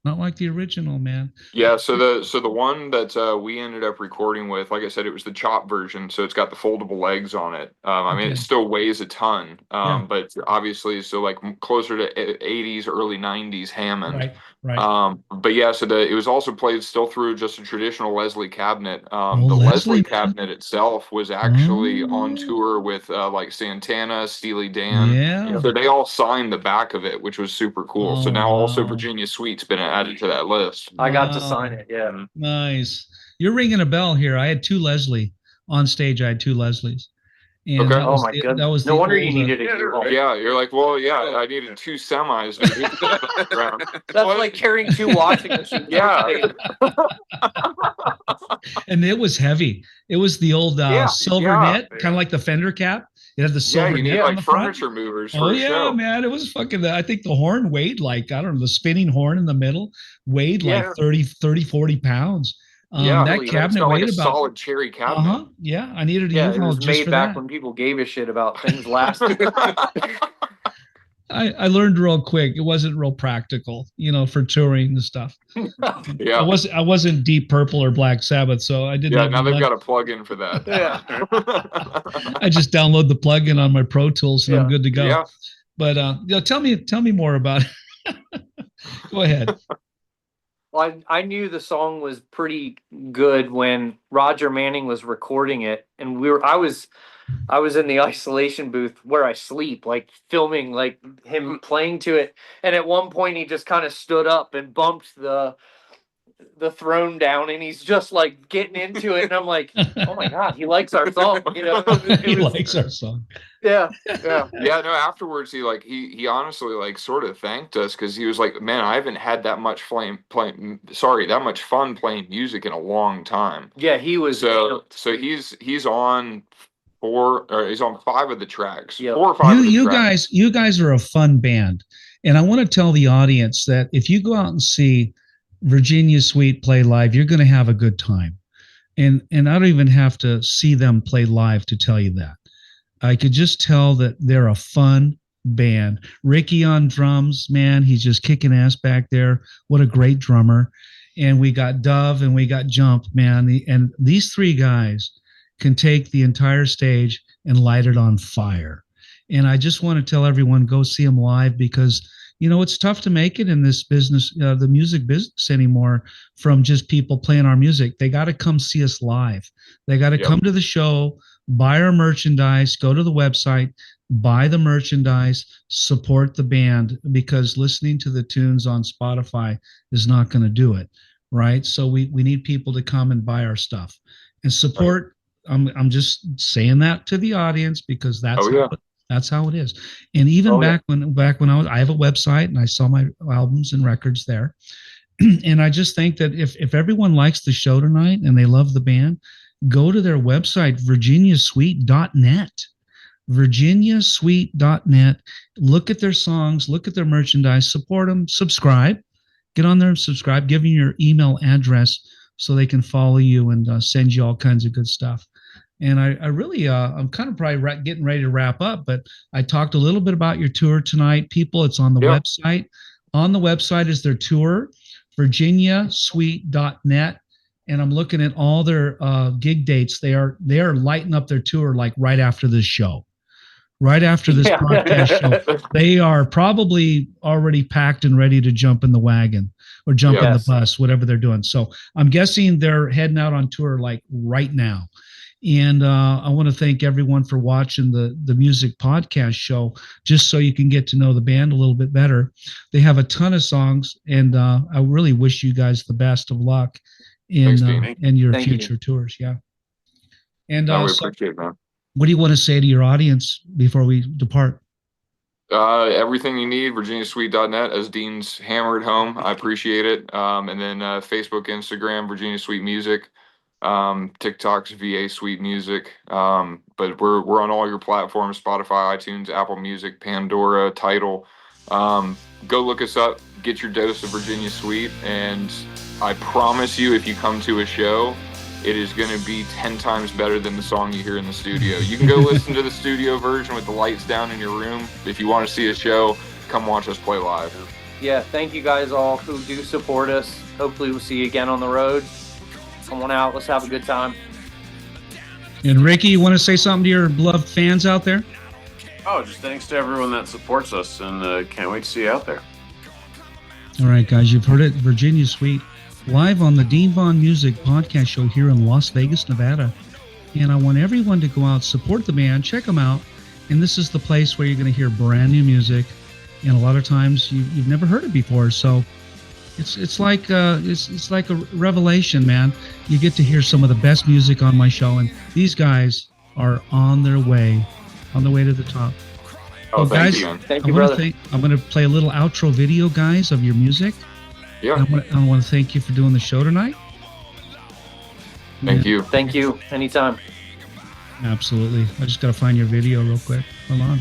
Not like the original, man. Yeah, so the one that we ended up recording with, like I said, it was the chop version, so it's got the foldable legs on it. I mean, it still weighs a ton, but obviously, so like closer to 80s, early 90s Hammond. Right. But yeah, so it was also played still through just a traditional Leslie cabinet. The Leslie cabinet itself was actually on tour with like Santana, Steely Dan. Yeah. So they all signed the back of it, which was super cool. So now also Virginia Suite's been added to that list. I got to sign it. Yeah. Nice. You're ringing a bell here. I had two Leslie on stage. I had two Leslies. And oh my goodness. That was no wonder you needed a U-Haul. Yeah, you're like, well, yeah, I needed two semis. That's like carrying two washing machines. Yeah. And it was heavy. It was the old silver knit, kind of like the fender cap. It had the silver knit on the front. Furniture movers. Oh yeah, man. It was fucking, I think the horn weighed like, I don't know, the spinning horn in the middle weighed like 30, 40 pounds. That cabinet weighed like a about solid cherry cabinet. Yeah, I needed a U-Haul. It was just made for back that. when people gave a shit about things lasting. I learned real quick. It wasn't real practical, for touring and stuff. Yeah, I wasn't Deep Purple or Black Sabbath, so I didn't. Yeah, now they've got a plug-in for that. Yeah, I just download the plug-in on my Pro Tools and I'm good to go. Yeah. But tell me more about it. Go ahead. Well, I knew the song was pretty good when Roger Manning was recording it, and I was in the isolation booth where I sleep, like filming like him playing to it. And at one point he just kind of stood up and bumped the throne down, and he's just like getting into it. And I'm like, oh my God, he likes our song. He likes our song. Yeah. No, afterwards he honestly like sort of thanked us, because he was like, man, I haven't had that much fun playing music in a long time. Yeah, he was. So he's on he's on 5 of the tracks. Yep. 4 or 5 of the tracks. You guys are a fun band. And I want to tell the audience that if you go out and see Virginia Suite play live, you're going to have a good time. And I don't even have to see them play live to tell you that. I could just tell that they're a fun band. Ricky on drums, man, he's just kicking ass back there. What a great drummer. And we got Dove and we got Jump, man. And these 3 guys can take the entire stage and light it on fire. And I just want to tell everyone, go see them live, because it's tough to make it in this business, the music business anymore, from just people playing our music. They got to come see us live. They got to come to the show, buy our merchandise, go to the website, buy the merchandise, support the band, because listening to the tunes on Spotify is not going to do it, right? So we need people to come and buy our stuff and support. Right. I'm just saying that to the audience, because that's how it is. And even back when I have a website and I sell my albums and records there. And I just think that if everyone likes the show tonight and they love the band, go to their website, virginiasuite.net. virginiasuite.net. Look at their songs, look at their merchandise, support them, subscribe. Get on there and subscribe. Give them your email address so they can follow you and send you all kinds of good stuff. And I really, I'm kind of probably getting ready to wrap up, but I talked a little bit about your tour tonight. People, it's on the website. On the website is their tour, virginiasuite.net. And I'm looking at all their gig dates. They are lighting up their tour like right after this show. Right after this podcast show. They are probably already packed and ready to jump in the wagon or jump in the bus, whatever they're doing. So I'm guessing they're heading out on tour like right now. And I want to thank everyone for watching the music podcast show, just so you can get to know the band a little bit better. They have a ton of songs, and I really wish you guys the best of luck in your future tours. Yeah. And we so appreciate it, man. what do you want to say to your audience before we depart? Everything you need, virginiasweet.net, as Dean's hammered home. I appreciate it. And then Facebook, Instagram, Virginia Sweet Music. TikTok's VA Sweet Music. But we're on all your platforms: Spotify, iTunes, Apple Music, Pandora, Tidal. Go look us up, get your dose of Virginia Sweet, and I promise you, if you come to a show, it is going to be 10 times better than the song you hear in the studio. You can go listen to the studio version with the lights down in your room. If you want to see a show, come watch us play live. Yeah, thank you guys all who do support us. Hopefully we'll see you again on the road. Come on out. Let's have a good time. And Ricky, you want to say something to your beloved fans out there? Oh, just thanks to everyone that supports us, and can't wait to see you out there. All right, guys, you've heard it. Virginia Sweet, live on the Dean Von Music podcast show here in Las Vegas, Nevada. And I want everyone to go out, support the band, check them out. And this is the place where you're going to hear brand new music. And a lot of times you've never heard it before. So it's like a revelation, man. You get to hear some of the best music on my show. And these guys are on their way to the top. Oh, well, thank guys, you. Thank you, brother. I'm going to play a little outro video, guys, of your music. Yeah. I want to thank you for doing the show tonight. Thank you. Thank you. Anytime. Absolutely. I just got to find your video real quick. Hold on.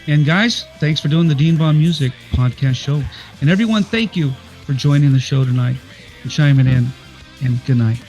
And guys, thanks for doing the Dean Von Music podcast show. And everyone, thank you for joining the show tonight and chiming in. And good night.